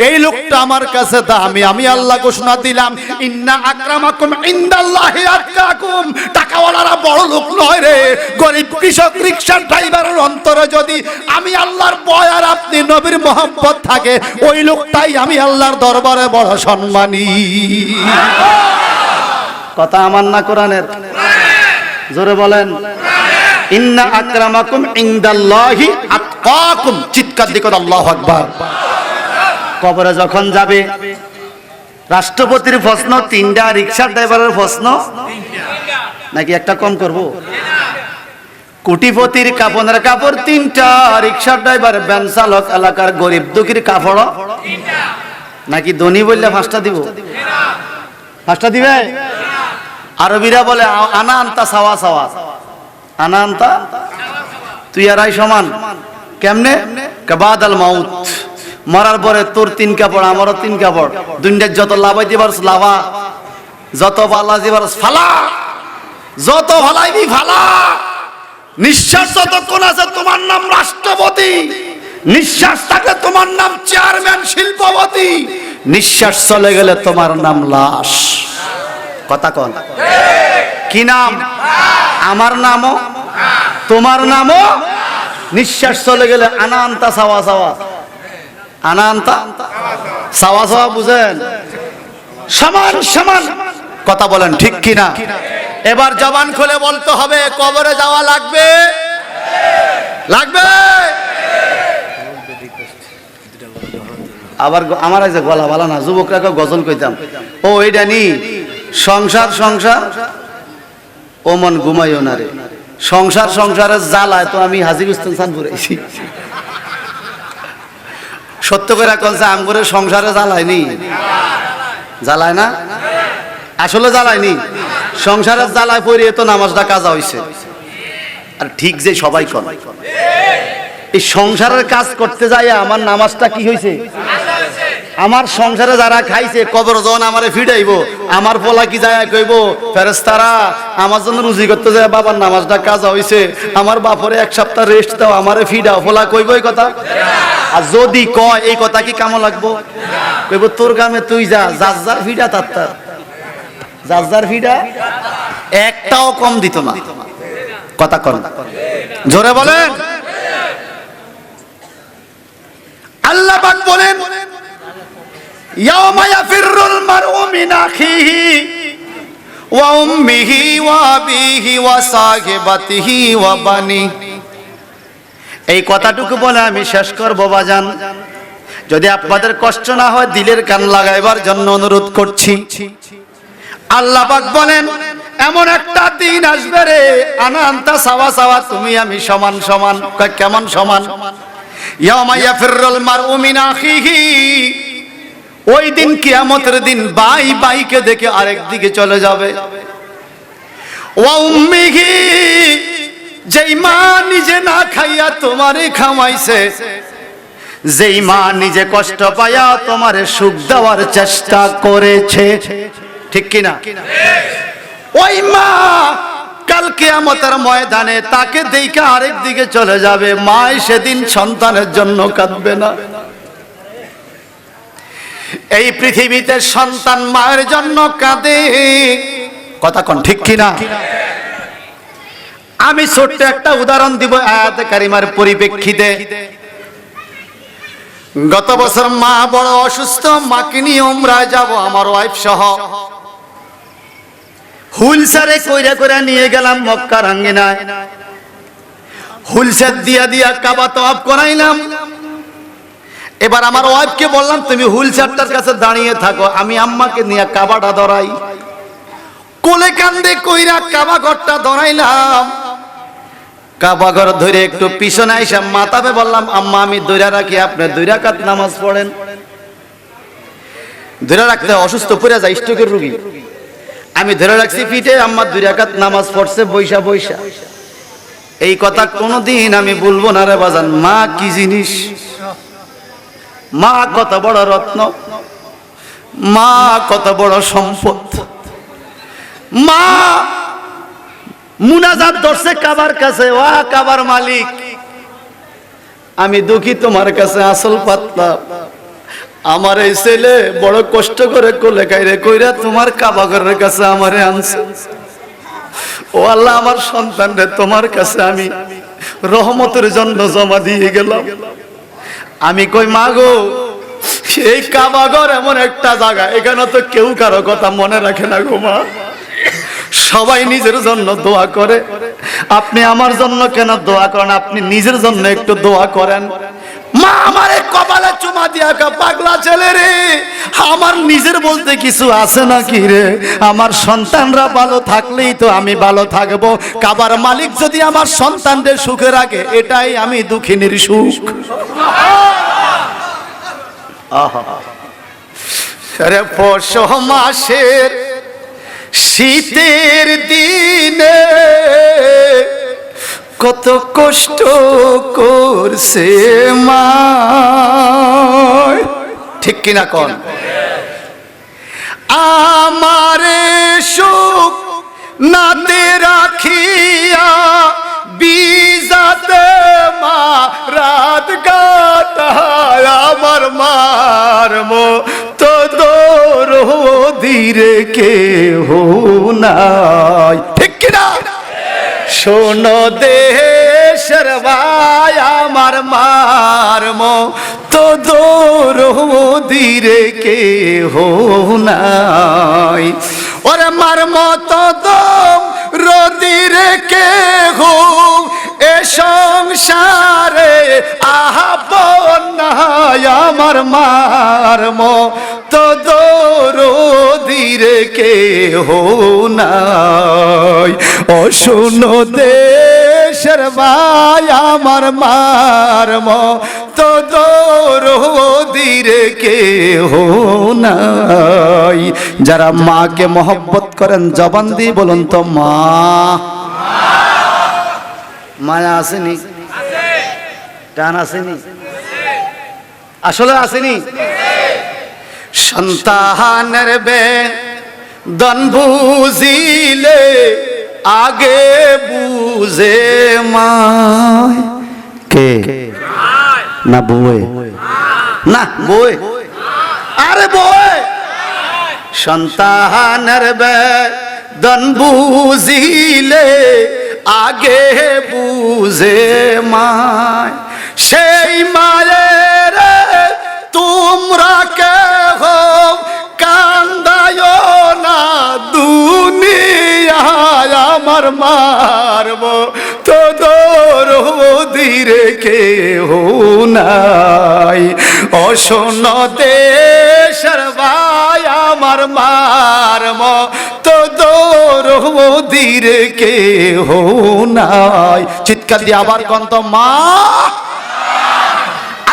এই লোকটা আমার কাছে দামি। আমি আল্লাহ ঘোষণা দিলাম, ইন্না আকরামাকুম ইনদাল্লাহি আতকাকুম। টাকাওয়ালারা বড় লোক নয় রে, গরিব কৃষক রিকশা ড্রাইভারের অন্তরে যদি আমি আল্লাহর ভয় আর আপনি নবীর মহব্বত থাকে, ওই লোকটাই আমি আল্লাহর দরবারে বড় সম্মানী। কথা আমার না কোরআনের? জোরে বলেন, ইন্না আকরামাকুম ইনদাল্লাহি আতকাকুম। চিৎকার দিয়ে কথা আল্লাহু আকবার। কবরে যখন যাবে, রাষ্ট্রপতির প্রশ্ন তিনটা, রিকশা ড্রাইভারের প্রশ্ন নাকি একটা কম করব? কোটিপতির কাপড়ের কাপড় তিনটা, রিকশা ড্রাইভার, ভ্যান চালক, এলাকার গরিব দুঃখীর কাপড় নাকি ধনী বললে পাঁচটা দিব? পাঁচটা দিবে? আরবিরা বলে আনা আনতা সাওয়া সাওয়া, আনা আনতা তুই আর আই সমান। কেমনে? কাবাদাল মাউত, মরার পরে তোর তিন কাপড় আমারও তিন কাপড়, দুনিয়ার যত লাভাইতে পারছ লাভা, যত ফালাইতে পারছ ফালা, যত ফালাইবি ফালা। নিঃশ্বাস যতক্ষণ আছে তোমার নাম রাষ্ট্রপতি, নিঃশ্বাস থাকলে তোমার নাম চেয়ারম্যান, শিল্পপতি, নিঃশ্বাস চলে গেলে তোমার নাম লাশ। কথা কন, কি নাম? আমার নামও তোমার নামও। নিঃশ্বাস চলে গেলে আনা আনতা সাওয়া সাওয়া, আনা আনতা সাওয়া সাওয়া, বুঝেন? সমান সমান। কথা বলেন ঠিক কিনা? এবার জবান খুলে বলতে হবে, কবরে যাওয়া লাগবে? লাগবে? আবার আমার এই যে গলা ভালো না, যুবকরা গজল কইতাম, ও এইটা নি সংসার সংসার ও মন ঘুমাইও না রে, সংসার সংসারের জ্বালায় তো আমি হাজির স্থান ঘুরেছি। সত্য করে কলছে আমগরে সংসারে জ্বালায়নি, জ্বালায় না, আসলে জ্বালায়নি, সংসারের জ্বালায় পড়িয়ে তো নামাজটা কাজা হইছে। আর ঠিক যে সবাই কর, এই সংসারের কাজ করতে যায় আমার নামাজটা কি হইছে? আমার সংসারে যারা খাইছে, কবর যখন আমারে ফিডাইব, আমার পোলা কি যায় কইব, ফেরেশতারা আমার জন্য রুজি করতে যায়, বাবার নামাজটা কাজা হইছে, আমার বাপরে এক সপ্তাহ রেস্ট দাও, আমারে ফিডাও। পোলা কইব এই কথা? আর যদি কয় এই কথা কি কামো লাগবো? কইব তোর কামে তুই যা, যার যার ফিডা তার তার, যার যার ফিডা, একটাও কম দিত না। কথা কন, জোরে বলেন। আল্লাহ পাক বলেন, ইয়াওমা ইয়াফিরুল মারউ মিন আখিহি ওয়া উম্মিহি ওয়া আবিহি ওয়া সাহিবাতিহি ওয়া বানি। এই কথাটুকু বলে আমি শেষ করব বাজান। যদি আপনাদের কষ্ট না হয় দিলের কান লাগাইবার জন্য অনুরোধ করছি। আল্লাহ পাক বলেন, এমন একটা দিন আসবে রে, আনা আনতা সাওয়া সাওয়া, তুমি আমি সমান সমান। কেমন সমান? ইয়াওমা ইয়াফিরুল মারউ মিন আখিহি, ওই দিন কিয়ামতের দিন ভাই ভাইকে দেখে আরেক দিকে চলে যাবে। ওয়া উম্মিহি, যেই মা নিজে না খাইয়া তোমারে খাওয়াইছে, যেই মা নিজে কষ্ট পায়া তোমারে সুখ দেওয়ার চেষ্টা করেছে, ঠিক কিনা? ওই মা কাল কিয়ামতের ময়দানে তাকে দেখে আরেক দিকে চলে যাবে, মা সেদিন সন্তানের জন্য কাঁদবে না। এই পৃথিবীতে সন্তান মায়ের জন্য কাঁদে, কথা কোন ঠিক কিনা? আমি ছোট্ট একটা উদাহরণ দিব আয়াতে কারিমার পরিপ্রেক্ষিতে। গত বছর মা বড় অসুস্থ, মাকে নিয়ে উমরায় যাব আমার ওয়াইফ সহ। হুইলচেয়ারে কইরা কইরা নিয়ে গেলাম মক্কার আঙ্গিনায়, হুইলচেয়ার দিয়া দিয়া কাবা তওয়াফ করাইলাম। এবার আমার ওয়াইফকে বললাম তুমি হুইলচেয়ারটার কাছে দাঁড়িয়ে থাকো, আমি আম্মাকে নিয়ে কাবাটা ধরাই। কোলে কান্দে কইরা কাবা ঘরটা ধরাইলাম। কাবা ঘর ধরে একটু পিছনে আইসা মাথাবে বললাম আম্মা আমি দৈরা রাখি, আপনি 2 রাকাত নামাজ পড়েন। দৈরা রাখতে অসুস্থ পড়ে যায়, স্ট্রোকের রোগী। আমি ধরে রাখছি পিঠে, আম্মা 2 রাকাত নামাজ পড়ছে বৈশা বৈশা। এই কথা কোনোদিন আমি বলবো না রে বাজান। মা কি জিনিস, মা কত বড় রত্ন, মা কত বড় সম্পদ। মা মুনাজাত ধরছে কাবার কাছে, ওয়া কাবার মালিক আমি দুঃখী তোমার কাছে আসল পাতলা, আমার এই ছেলে বড় কষ্ট করে কোলে কাইরে কইরা তোমার কাবা ঘরের কাছে আমারে আনছে। ও আল্লাহ আমার সন্তানরে তোমার কাছে আমি রহমতের জন্য জমা দিয়ে গেলাম। আমি কই মা গো, এই কাবা ঘর এমন একটা জায়গা, এখানে তো কেউ কারো কথা মনে রাখে না গো মা, সবাই নিজের জন্য দোয়া করে। আপনি আমার জন্য কেন দোয়া করেন? আপনি নিজের জন্য একটু দোয়া করেন। মা আমারে কপালে চুমা দিয়া কা পাগলা ছেলে রে, আমার নিজের বলতে কিছু আছে নাকি রে? আমার সন্তানরা ভালো থাকলেই তো আমি ভালো থাকবো। কাবার মালিক যদি আমার সন্তানদের সুখে রাখে, এটাই আমি দুঃখিনীর সুখ। আহা রে পৌষ মাসের শীতের দিনে কত কষ্ট করছে মা, ঠিক কিনা কোন? আমারে সুখ নাতে রাখিয়া বিজাতে মা রাত কাটায়, আমার মার তো দরদিরে কেহ নাই, ঠিক কিনা? শোনো দেশের ভাই, আমার মার তো দরদিরে কেহ নাই। ওরে মার মতো দম রদিরে কেহ এ সংসারে আহাপন নাই, আমার মার তো দরদিরে কেহ নাই। ও শোনো দেশের ভাই, আমার মার তো দরদিরে কেহ নাই। যারা মাকে মহব্বত করেন জবান দিয়ে বলুন তো মা। মায়া আসেনি? টান আসেনি? আসলে আসেনি? সন্তানের বেদন বুঝিলে আগে বুঝে মা। কে না বউয়ে? না বউয়ে, আরে বউয়ে। সন্তানের বেদন বুঝিলে আগে বুঝে মা। সেই মায়ের তোমরা কেহ কান্দায় না দুনিয়ায়, আমার মারব তো দরদিরে কেহ নাই। অশোন দেশের ভাই, আমার মারব তো দরদিরে কেহ নাই। চিৎকার দিয়ে আবার কন্ত মা।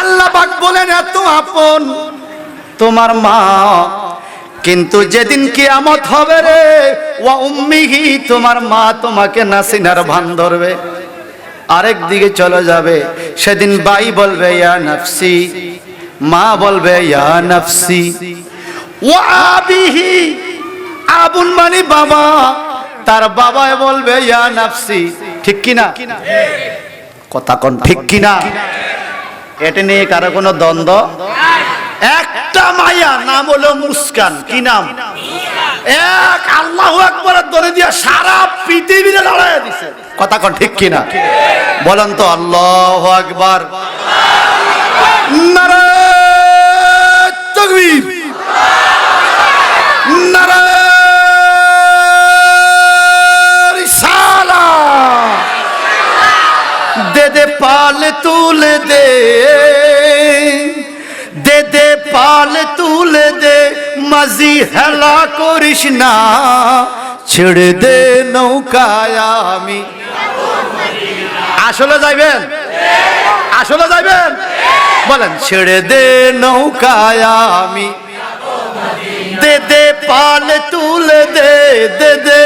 আল্লাহ পাক বলেন এত আপন তোমার মা, কিন্তু যেদিন কিয়ামত হবে রে, ওয়া উম্মিহি, তোমার মা তোমাকে নাসিনার ভান ধরবে। আরেক দিকে চলে যাবে। সেদিন ভাই বলবে ইয়া নাফসি, মা বলবে ইয়া নাফসি, ওয়া আবিহি, আবুন মানে বাবা, তার বাবাই বলবে ইয়া নাফসি। ঠিক কিনা? কথা কোন ঠিক কিনা? এটা নিয়ে কারো কোনো দ্বন্দ্ব? একটা মায়া, নাম হলো মুস্কান। কি নাম? এক আল্লাহু আকবারের দরে দিয়া সারা পৃথিবীতে লড়াইয়া দিছে। কথা কোন ঠিক কিনা? বলেন তো আল্লাহু আকবার। নারায়ে তাকবীর, নারায়ে রিসালাত। দে দে পাল তুলে দে, দে দে পাল তুলে দে, মাঝি হেলা করিস না, ছেড়ে দে নৌকায় আমি। আসলে যাইবেন? আসলে যাইবেন? বলেন ছেড়ে দে নৌকায় আমি, দে দে পাল তুলে দে, দে দে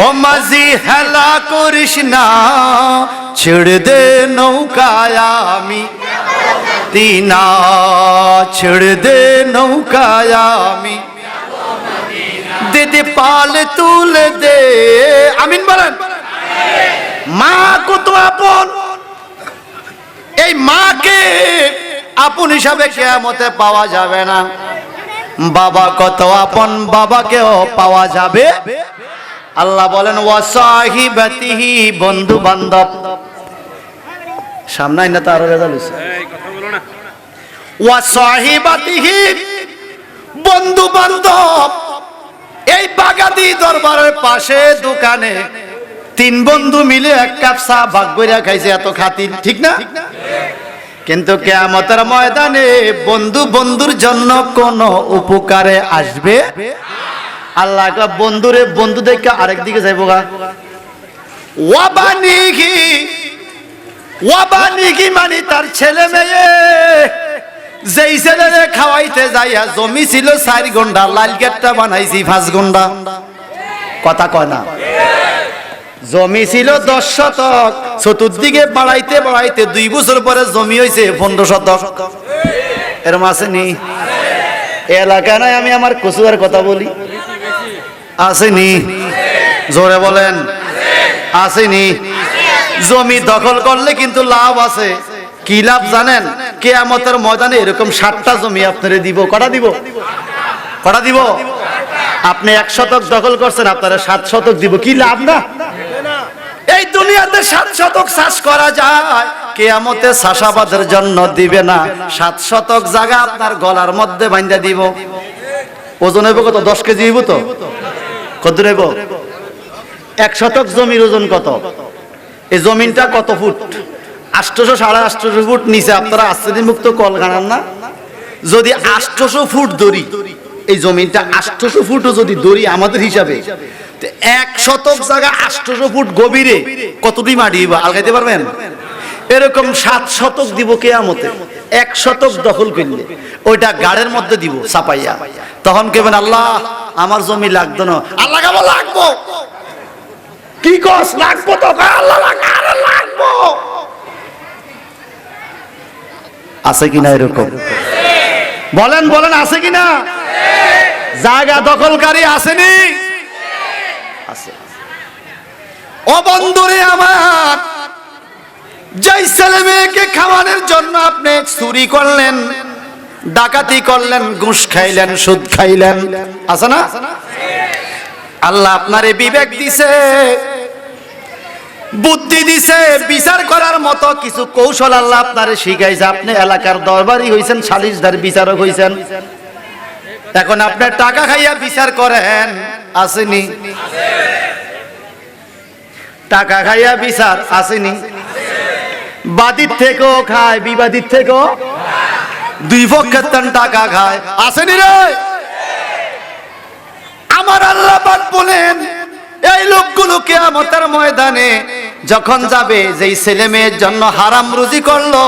ও মাঝি হেলা করিস না, ছেড়ে দে নৌকায় আমি। দিনা ছেড়ে দে নৌকায় আমি, দে দে পাল তুলে দে। আমিন বলেন। মা কত আপন, এই মাকে আপন হিসাবে কিয়ামতে পাওয়া যাবে না। বাবা কত আপন, বাবাকেও পাওয়া যাবে। আল্লাহ বলেন ওয়া সাহিবাতিহি, বন্ধু বান্ধব। সামনে না তার রেজাল্ট হইছে। ওয়া সাহিবাতিহি, বন্ধু বান্ধব। এই বাগাদি দরবারের পাশে দোকানে তিন বন্ধু মিলে এক কাপ চা ভাগ করে খাইছে, এত খাতির। ঠিক না? কিন্তু কিয়ামতের ময়দানে বন্ধু বন্ধুর জন্য কোন উপকারে আসবে? আল্লাহ বন্ধুরে বন্ধু দেখে আরেক দিকে যাইব গা। ওয়াবানিহি, ওয়াবানিহি মানে তার ছেলে মেয়ে। যেই ছেলেরে খাওয়াইতে যাইয়া জমি ছিল 4 ঘন্টা, লাল গেটটা বানাইছি 5 ঘন্টা। কথা কয় না? জমি ছিল 10 শতক, চতুর্দিকে বাড়াইতে বাড়াইতে 2 বছর পরে জমি হয়েছে 15 শতক। এরম আসেনি? এলাকা নাই আমি আমার কচুয়ার কথা বলি, আসেনি? জোরে বলেন আসেনি? জমি দখল করলে কিন্তু লাভ আছে। কি লাভ জানেন? কিয়ামতের ময়দানে এরকম 60টা জমি আপনারে দিব। কটা দিব? কটা দিব? আপনি 1 শতক দখল করছেন, আপনারা 7 শতক দিব। কি লাভ না? এই দুনিয়াতে 7 শতক চাষ করা যায়, কিয়ামতে চাষাবাদের জন্য দিবে না। 7 শতক জায়গা আপনার গলার মধ্যে বাঁধা দিব। ওজন হইব কত? 10 কেজি হইব তো? কত হইব? 1 শতক জমির ওজন কত? এই জমিনটা কত ফুট? 800 850 ফুট নিচে আপনারা আশ্চর্য মুক্ত কল গানান না? যদি 800 ফুট দড়ি, এই জমিনটা 800 ফুটও যদি দড়ি আমাদের হিসাবে, 1 শতক জায়গা 800 ফুট গভীরে কতটি মাটি দিব আলগাইতে পারবেন? এরকম 7 শতক দিব কিয়ামতে। 1 শতক দখল করলে ওইটা গাড়ের মধ্যে দিব চাপাইয়া। তখন কেবেন আল্লাহ আমার জমি লাগতো না। আল্লাহ কেবল লাগবো। কি কস? লাগবো তো? আল্লাহ লাগবো। আছে কিনা এরকম? বলেন বলেন আছে কিনা? জায়গা দখলকারী আসেনি? আছে। ও বন্ধুরে আমার, যেই ছেলে মেয়েকে খাওয়ানোর জন্য আপনি চুরি করলেন, ডাকাতি করলেন, ঘুষ খাইলেন, সুদ খাইলেন, আছে না? আল্লাহ আপনারে বিবেক দিছে, বুদ্ধি দিছে, বিচার করার মতো কিছু কৌশল আল্লাহ আপনারে শিখাইছে। আপনি এলাকার দরবারি হইছেন, সালিশদার বিচারক হইছেন। এখন আপনি টাকা খাইয়া বিচার করেন, আসেনি? টাকা খাইয়া বিচার আসেনি? বাদীর থেকেও খায়, বিবাদীর থেকেও, দুই পক্ষের টাকা খায়, আসেনি রে? আমার আল্লাহ পাক বলেন এই লোকগুলো কিয়ামতের ময়দানে যখন যাবে, যেই ছেলে মেয়ের জন্য হারাম রুজি করলো,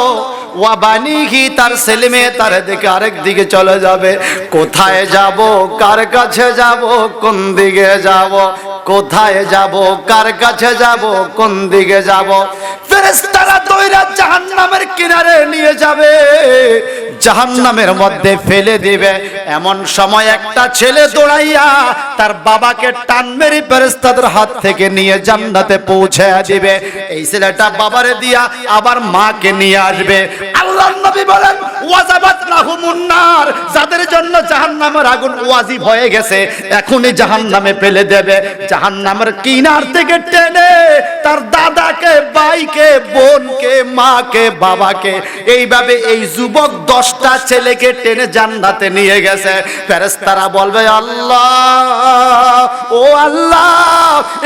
ওয়া বানিহি, তার ছেলে মেয়ে তার দিকে আরেক দিকে চলে যাবে। কোথায় যাব, কার কাছে যাব, কোন দিকে যাব, কোথায় যাব, কার কাছে যাব, কোন দিকে যাব? ফেরেশতারা দৌড়া জাহান্নামের কিনারে নিয়ে যাবে, জাহান্নামের মধ্যে ফেলে দিবে। এমন সময় একটা ছেলে দৌড়াইয়া তার বাবাকে টান মেরে ফেরেশতাদের হাত থেকে নিয়ে জান্নাতে পৌঁছে দিবে। এই ছেলেটা বাবারে দিয়া আবার মাকে নিয়ে আসবে। আল্লাহর নবী বলেন ওয়াজাবাত লাহুমুন নার, যাদের জন্য জাহান্নামের আগুন ওয়াজিব হয়ে গেছে এখনই জাহান্নামে ফেলে দেবে। জাহান্নামের কিনার থেকে টেনে তার দাদাকে, ভাইকে, বোনকে, মাকে, বাবাকে, এইভাবে এই যুবক 10টা ছেলেকে টেনে জান্নাতে নিয়ে গেছে। ফেরেশতারা বলবে আল্লাহ, ও আল্লাহ,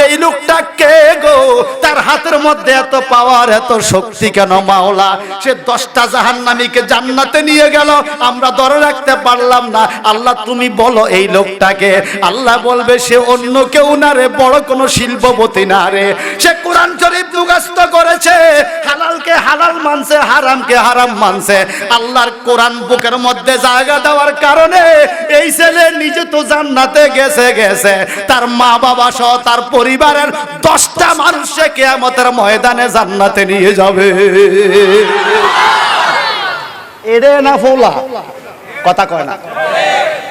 এই লোকটা কে গো? তার হাতের মধ্যে এত পাওয়ার, এত শক্তি কেন মাওলা? সে 10টা জাহান্নামীকে জান্নাতে নিয়ে গেল, আমরা ধরে রাখতে পারলাম না। আল্লাহ তুমি বলো এই লোকটাকে। আল্লাহ বলবে সে অন্য কেউ না রে, বড় কোন শিল্পপতি না রে। সে কোরআন শরীফ মুখস্থ করেছে, হালালকে হালাল মানছে, হারামকে হারাম মানছে। আল্লাহর কোরআন বুকের মধ্যে জায়গা দেওয়ার কারণে এই ছেলে নিজে তো জান্নাতে গেছে, তার মা বাবা সহ তার পরিবারের 10টা মানুষকে কিয়ামতের ময়দানে জান্নাতে নিয়ে যাবে। এড়ে না ফোলা, কথা কয় না,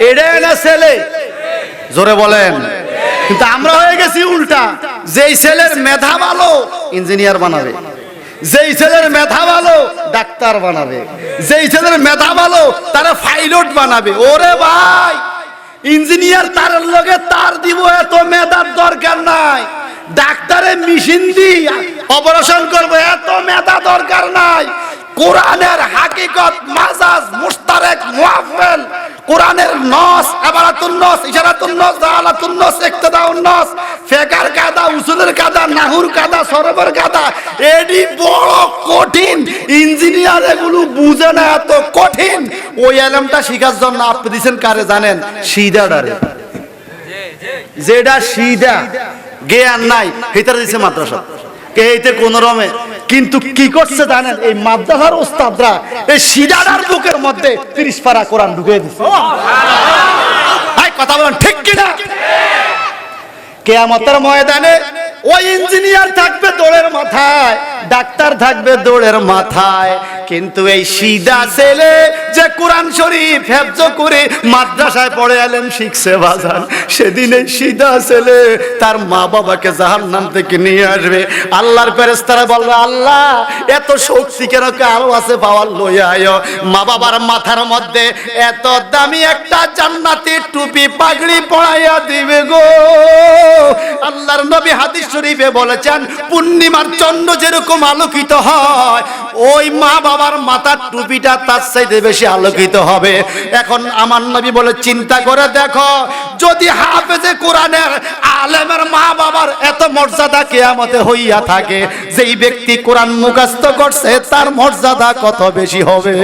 এড়ে না ছেলে, জোরে বলেন। কিন্তু আমরা হয়ে গেছি উল্টা, যেই ছেলের মেধা ভালো ইঞ্জিনিয়ার বানাবে, যেই ছেলের মেধা ভালো ডাক্তার বানাবে, যেই ছেলের মেধা ভালো তারা পাইলট বানাবে। ওরে ভাই, ইঞ্জিনিয়ার তার লগে তার দিব, এত মেধার দরকার নাই। ডাক্তারে মেশিন দিয়ে অপারেশন করবে, এত মেধা দরকার নাই। কোরআনের হাকিকত, মাজাজ, মুশতারেক, মুআফফাল, কোরআনের নস, ইবারাতুন নস, ইশারাতুন নস, জালাতুন নস, ইক্তিদাউন নস, ফিকহের কায়দা, উসুলের কায়দা, নাহুর কায়দা, সরবের কায়দা, এডি বড় কঠিন। ইঞ্জিনিয়ার এগুলো বুঝে না, এত কঠিন। ওই ইলমটা শিখার জন্য আপনি দিবেন কারে জানেন? সিধাডারে, যেটা সিধা জ্ঞান নাই ভিতরে দিছে মাদ্রাসা এইতে কোন রমে। কিন্তু কি করছে জানেন? এই মাদ্রাসার ওস্তাদরা এই সিধাডার বুকের মধ্যে 30 পারা কোরআন ঢুকিয়ে দিছে। ভাই কথা বলেন ঠিক কিনা? কিয়ামতের ময়দানে ওই ইঞ্জিনিয়ার থাকবে দৌড়ের মাথায়, ডাক্তার থাকবে দৌড়ের মাথায়, কিন্তু এই সিধা ছেলে যে কোরআন শরীফ হেফজ করে মাদ্রাসায় পড়ে এলেন শিখছে বাজান, সেদিন এই সিধা ছেলে তার মা বাবাকে জাহান্নাম থেকে নিয়ে আসবে। আল্লাহর ফেরেশতারা বলবে আল্লাহ এত শক্তি কেন কারো আছে পাওয়ার লইয়া আয়ো। মা বাবার মাথার মধ্যে এত দামি একটা জান্নাতি টুপি পাগড়ি পরাইয়া দিবে গো। আল্লাহর নবী হাদিস শরীফে বলেছেন পূর্ণিমার চন্দ্র যেরকম আলোকিত হয়, ওই মা বাবার মাথার টুপিটা তার চাইতে বেশি আলোকিত হবে। এখন আমার নবী বলে চিন্তা করে দেখো, যদি হাফেজে কোরআনের আলেমের মা বাবার এত মর্যাদা কিয়ামতে হইয়া থাকে, যেই ব্যক্তি কোরআন মুখস্থ করছে তার মর্যাদা কত বেশি হবে।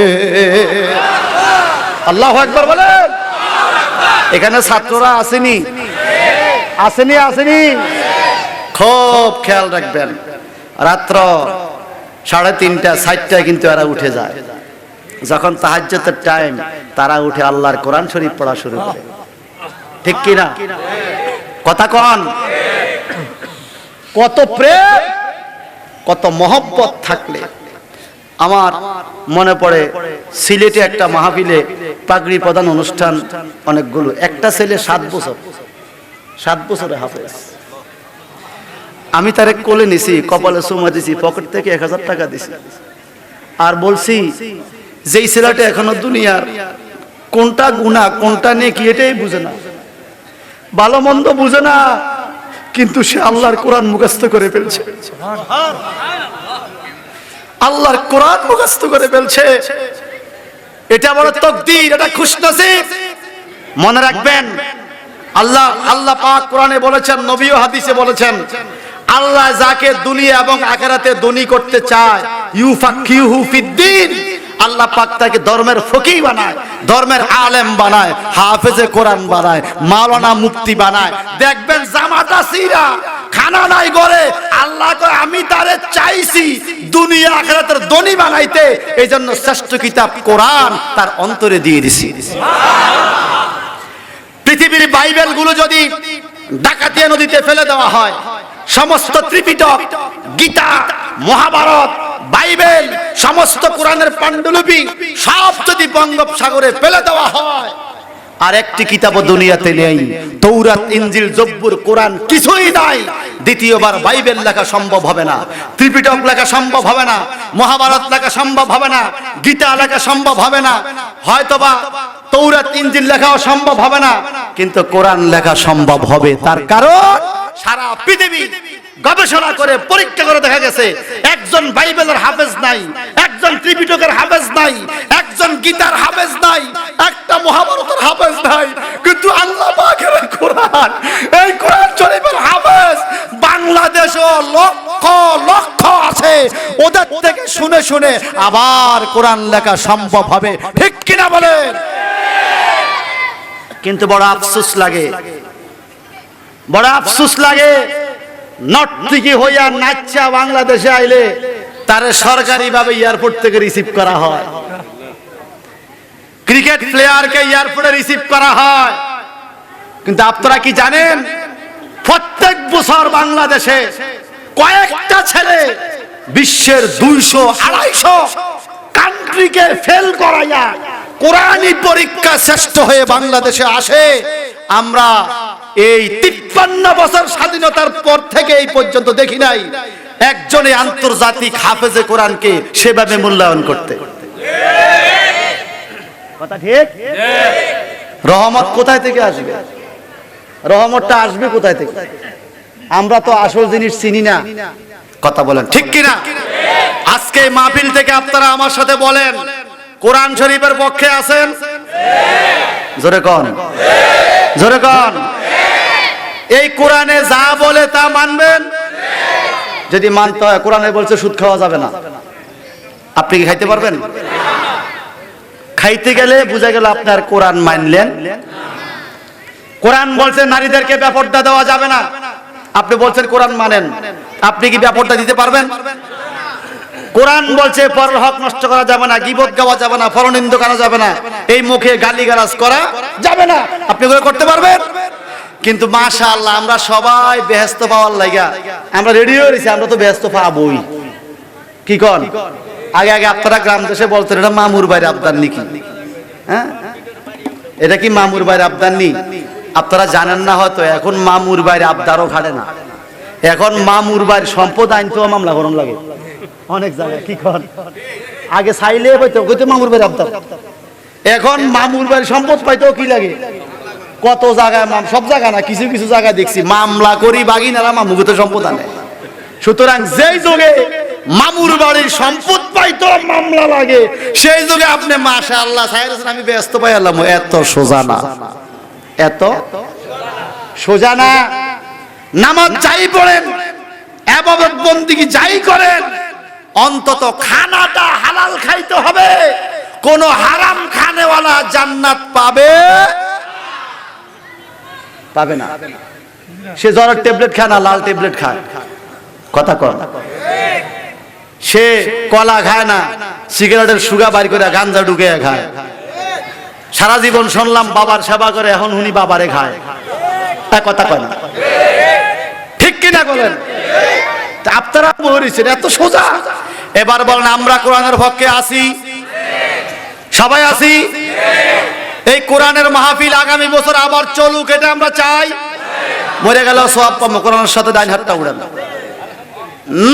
আল্লাহু আকবার বলেন। এখানে ছাত্ররা আসেনি? আসেনি? আসেনি? খুব খেয়াল রাখবেন, রাত্র 3:30 4টায় কিন্তু এরা উঠে যায়। যখন তাহাজ্জুদের টাইম তারা উঠে আল্লাহর কোরআন শরীফ পড়া শুরু করে। ঠিক কি না? কথা কন। কত প্রেম, কত মহব্বত থাকলে। আমার মনে পড়ে সিলেটে একটা মাহফিলে পাগড়ি প্রদান অনুষ্ঠান, অনেকগুলো, একটা ছেলে 7 বছরে হাফেজ। আমি তারে কোলে নিছি, কপালে চুমা দিছি, পকেট থেকে 1000 টাকা দিছি, আর বলছি যেই ছেলেটা এখনো দুনিয়ার কোনটা গুনাহ কোনটা নেকি এটাই বুঝে না, ভালো মন্দ বুঝে না, কিন্তু সে আল্লাহর কোরআন মুখস্থ করে ফেলছে। আল্লাহর কোরআন মুখস্থ করে ফেলছে। এটা বড় তাকদীর, এটা খুশনসিব। মনে রাখবেন, আল্লাহ পাক কোরআনে বলেছেন, নবীও হাদিসে বলেছেন, আল্লাহ যাকে দুনিয়া এবং আখিরাতে ধনী করতে চায় ইউফাক্কিহু ফিদ্দীন, আল্লাহ পাক তাকে ধর্মের ফকিহ বানায়, ধর্মের আলেম বানায়, হাফেজে কোরআন বানায়, মাওলানা মুফতি বানায়। দেখবেন জামাটা সিরা খানা নাই ঘরে, আল্লাহ কয় আমি তারে চাইছি দুনিয়া আখিরাতের ধনী বানাইতে, এইজন্য শ্রেষ্ঠ কিতাব কোরআন তার অন্তরে দিয়ে দিছি। পৃথিবীর বাইবেল গুলো যদি ডাকাতিয়া নদীতে ফেলে দেওয়া হয়, সমস্ত ত্রিপিটক, গীতা, মহাভারত, বাইবেল, সমস্ত কোরআনের পাণ্ডুলিপি সব যদি বঙ্গোপসাগরে ফেলে দেওয়া হয়, আর একটি কিতাবও দুনিয়াতে নেই। তৌরাত, ইনজিল, জব্বুর, কোরআন কিছুই নাই। দ্বিতীয়বার বাইবেল লেখা সম্ভব হবে না, ত্রিপিটক লেখা সম্ভব হবে না, মহাভারত লেখা সম্ভব হবে না, গীতা লেখা সম্ভব হবে না, হয়তোবা তৌরাত, ইনজিল লেখাও সম্ভব হবে না, কিন্তু কোরআন লেখা সম্ভব হবে। তার কারণ সারা পৃথিবী গবেষণা করে পরীক্ষা করে দেখা গেছে একজন বাইবেলের হাফেজ নাই, একজন ত্রিপিটকের হাফেজ নাই, একজন গীতার হাফেজ নাই, একটা মহাভারতের হাফেজ নাই, কিন্তু আল্লাহ পাকের কোরআন, এই কোরআন শরীফের হাফেজ বাংলাদেশে লক্ষ লক্ষ আছে। ওদের থেকে শুনে শুনে আবার কোরআন লেখা সম্ভব হবে, ঠিক কিনা বলেন? কিন্তু বড় আফসোস লাগে, বড় আফসোস লাগে, নর্তকী হইয়া নাচা বাংলাদেশে আইলে তারে সরকারি ভাবে এয়ারপোর্ট থেকে রিসিভ করা হয়, ক্রিকেট প্লেয়ারকে এয়ারপোর্টে রিসিভ করা হয়। কিন্তু আপনারা কি জানেন, প্রত্যেক বছর বাংলাদেশে কয়েকটা ছেলে বিশ্বের 200-250 কান্ট্রিকে ফেল করাইয়া কোরআনী পরীক্ষা শ্রেষ্ঠ হয়ে বাংলাদেশে আসে। আমরা এই 53 বছর স্বাধীনতার পর থেকে এই পর্যন্ত দেখি নাই একজনে আন্তর্জাতিক হাফেজে কোরআনকে সেভাবে মূল্যায়ন করতে। কথা ঠিক? রহমত কোথায় থেকে আসবে? রহমতটা আসবে কোথায় থেকে? আমরা তো আসল জিনিস চিনি না। কথা বলেন ঠিক কিনা? আজকে মাহফিল থেকে আপনারা আমার সাথে বলেন, কোরআন শরীফের পক্ষে আছেন? জোরে কোন, জোরে কোন। এই কোরআনে যা বলে তা মানবেন? যদি মানতে হয়, কোরআনে বলছে সুদ খাওয়া যাবে না, আপনি কি খাইতে পারবেন? খাইতে গেলে বুঝা গেল আপনার কোরআন মানলেন। কোরআন বলছে নারীদেরকে বেপরদা দেওয়া যাবে না, আপনি বলছেন কোরআন মানেন, আপনি কি বেপরদা দিতে পারবেন? কোরআন বলছে পরের হক নষ্ট করা যাবে না, গীবত গাওয়া যাবে না, পরনিন্দা করা যাবে না, এই মুখে গালিগালাজ করা যাবে না, আপনি এগুলো করতে পারবেন? কিন্তু মাশাআল্লাহ আমরা সবাই বেহেশত পাওয়ার লাগা আমরা রেডি হয়ে রয়েছি, আমরা তো বেহেশত পাবোই। কি কোন? আগে আগে আপনারা গ্রাম দেশে বলতেন এটা মামুর ভাইয়ের আবদার নাকি, হ্যাঁ এটা কি মামুর ভাইয়ের আবদার নি? আপনারা জানেন না হয়তো, এখন মামুর ভাইয়ের আবদারও খাটে না, এখন মামুর ভাইয়ের সম্পদ আইনতেও মামলা গরম লাগে অনেক জায়গায়। কি কোন? আগে চাইলে হয়তো মামুর ভাইয়ের আবদার, এখন মামুর ভাইয়ের সম্পদ পাইতেও কি লাগে, কত জায়গায়, সব জায়গায় না, কিছু কিছু জায়গায় দেখছি মামলা করি বাগিনারা মামুকে সম্পদ আনে। সুতরাং যেই যুগে মামুর বাড়ির সম্পদ পাইতো মামলা লাগে, সেই যুগে আপনি মাশাআল্লাহ সাইরাছেন আমি ব্যস্ত পাই আল্লাহ, এত সোজা না, এত সোজা না। নামাজ যাই পড়েন, ইবাদত বন্দেগী যাই করেন, অন্তত খানাটা হালাল খাইতে হবে। কোন হারাম খানেওয়ালা জান্নাত পাবে পাবে না। সে জ্বরের ট্যাবলেট খায় না, লাল ট্যাবলেট খায়। কথা কর। সে কলা খায় না, সিগারেটের সুগা বাইর করে গাঞ্জা ঢুকে খায়। সারা জীবন শুনলাম বাবার সেবা করে, এখন উনি বাবারে খায়। কথা কয় না, ঠিক কিনা বলেন? আপনারা বলেছেন এত সোজা। এবার বলেন আমরা কোরআনের পক্ষে আছি? সবাই আছি? এই কোরআনের মাহফিল আগামী বছর আবার চলুক, এটা আমরা চাই। মরে গেল সওয়াব পাবো, কোরআনের সাথে ডাইন হাতটা উড়ান।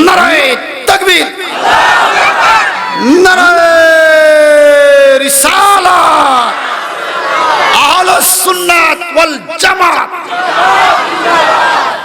নারায়ে তাকবীর, নারায়ে রিসালাত, আহলুস সুন্নাত ওয়াল জামাত।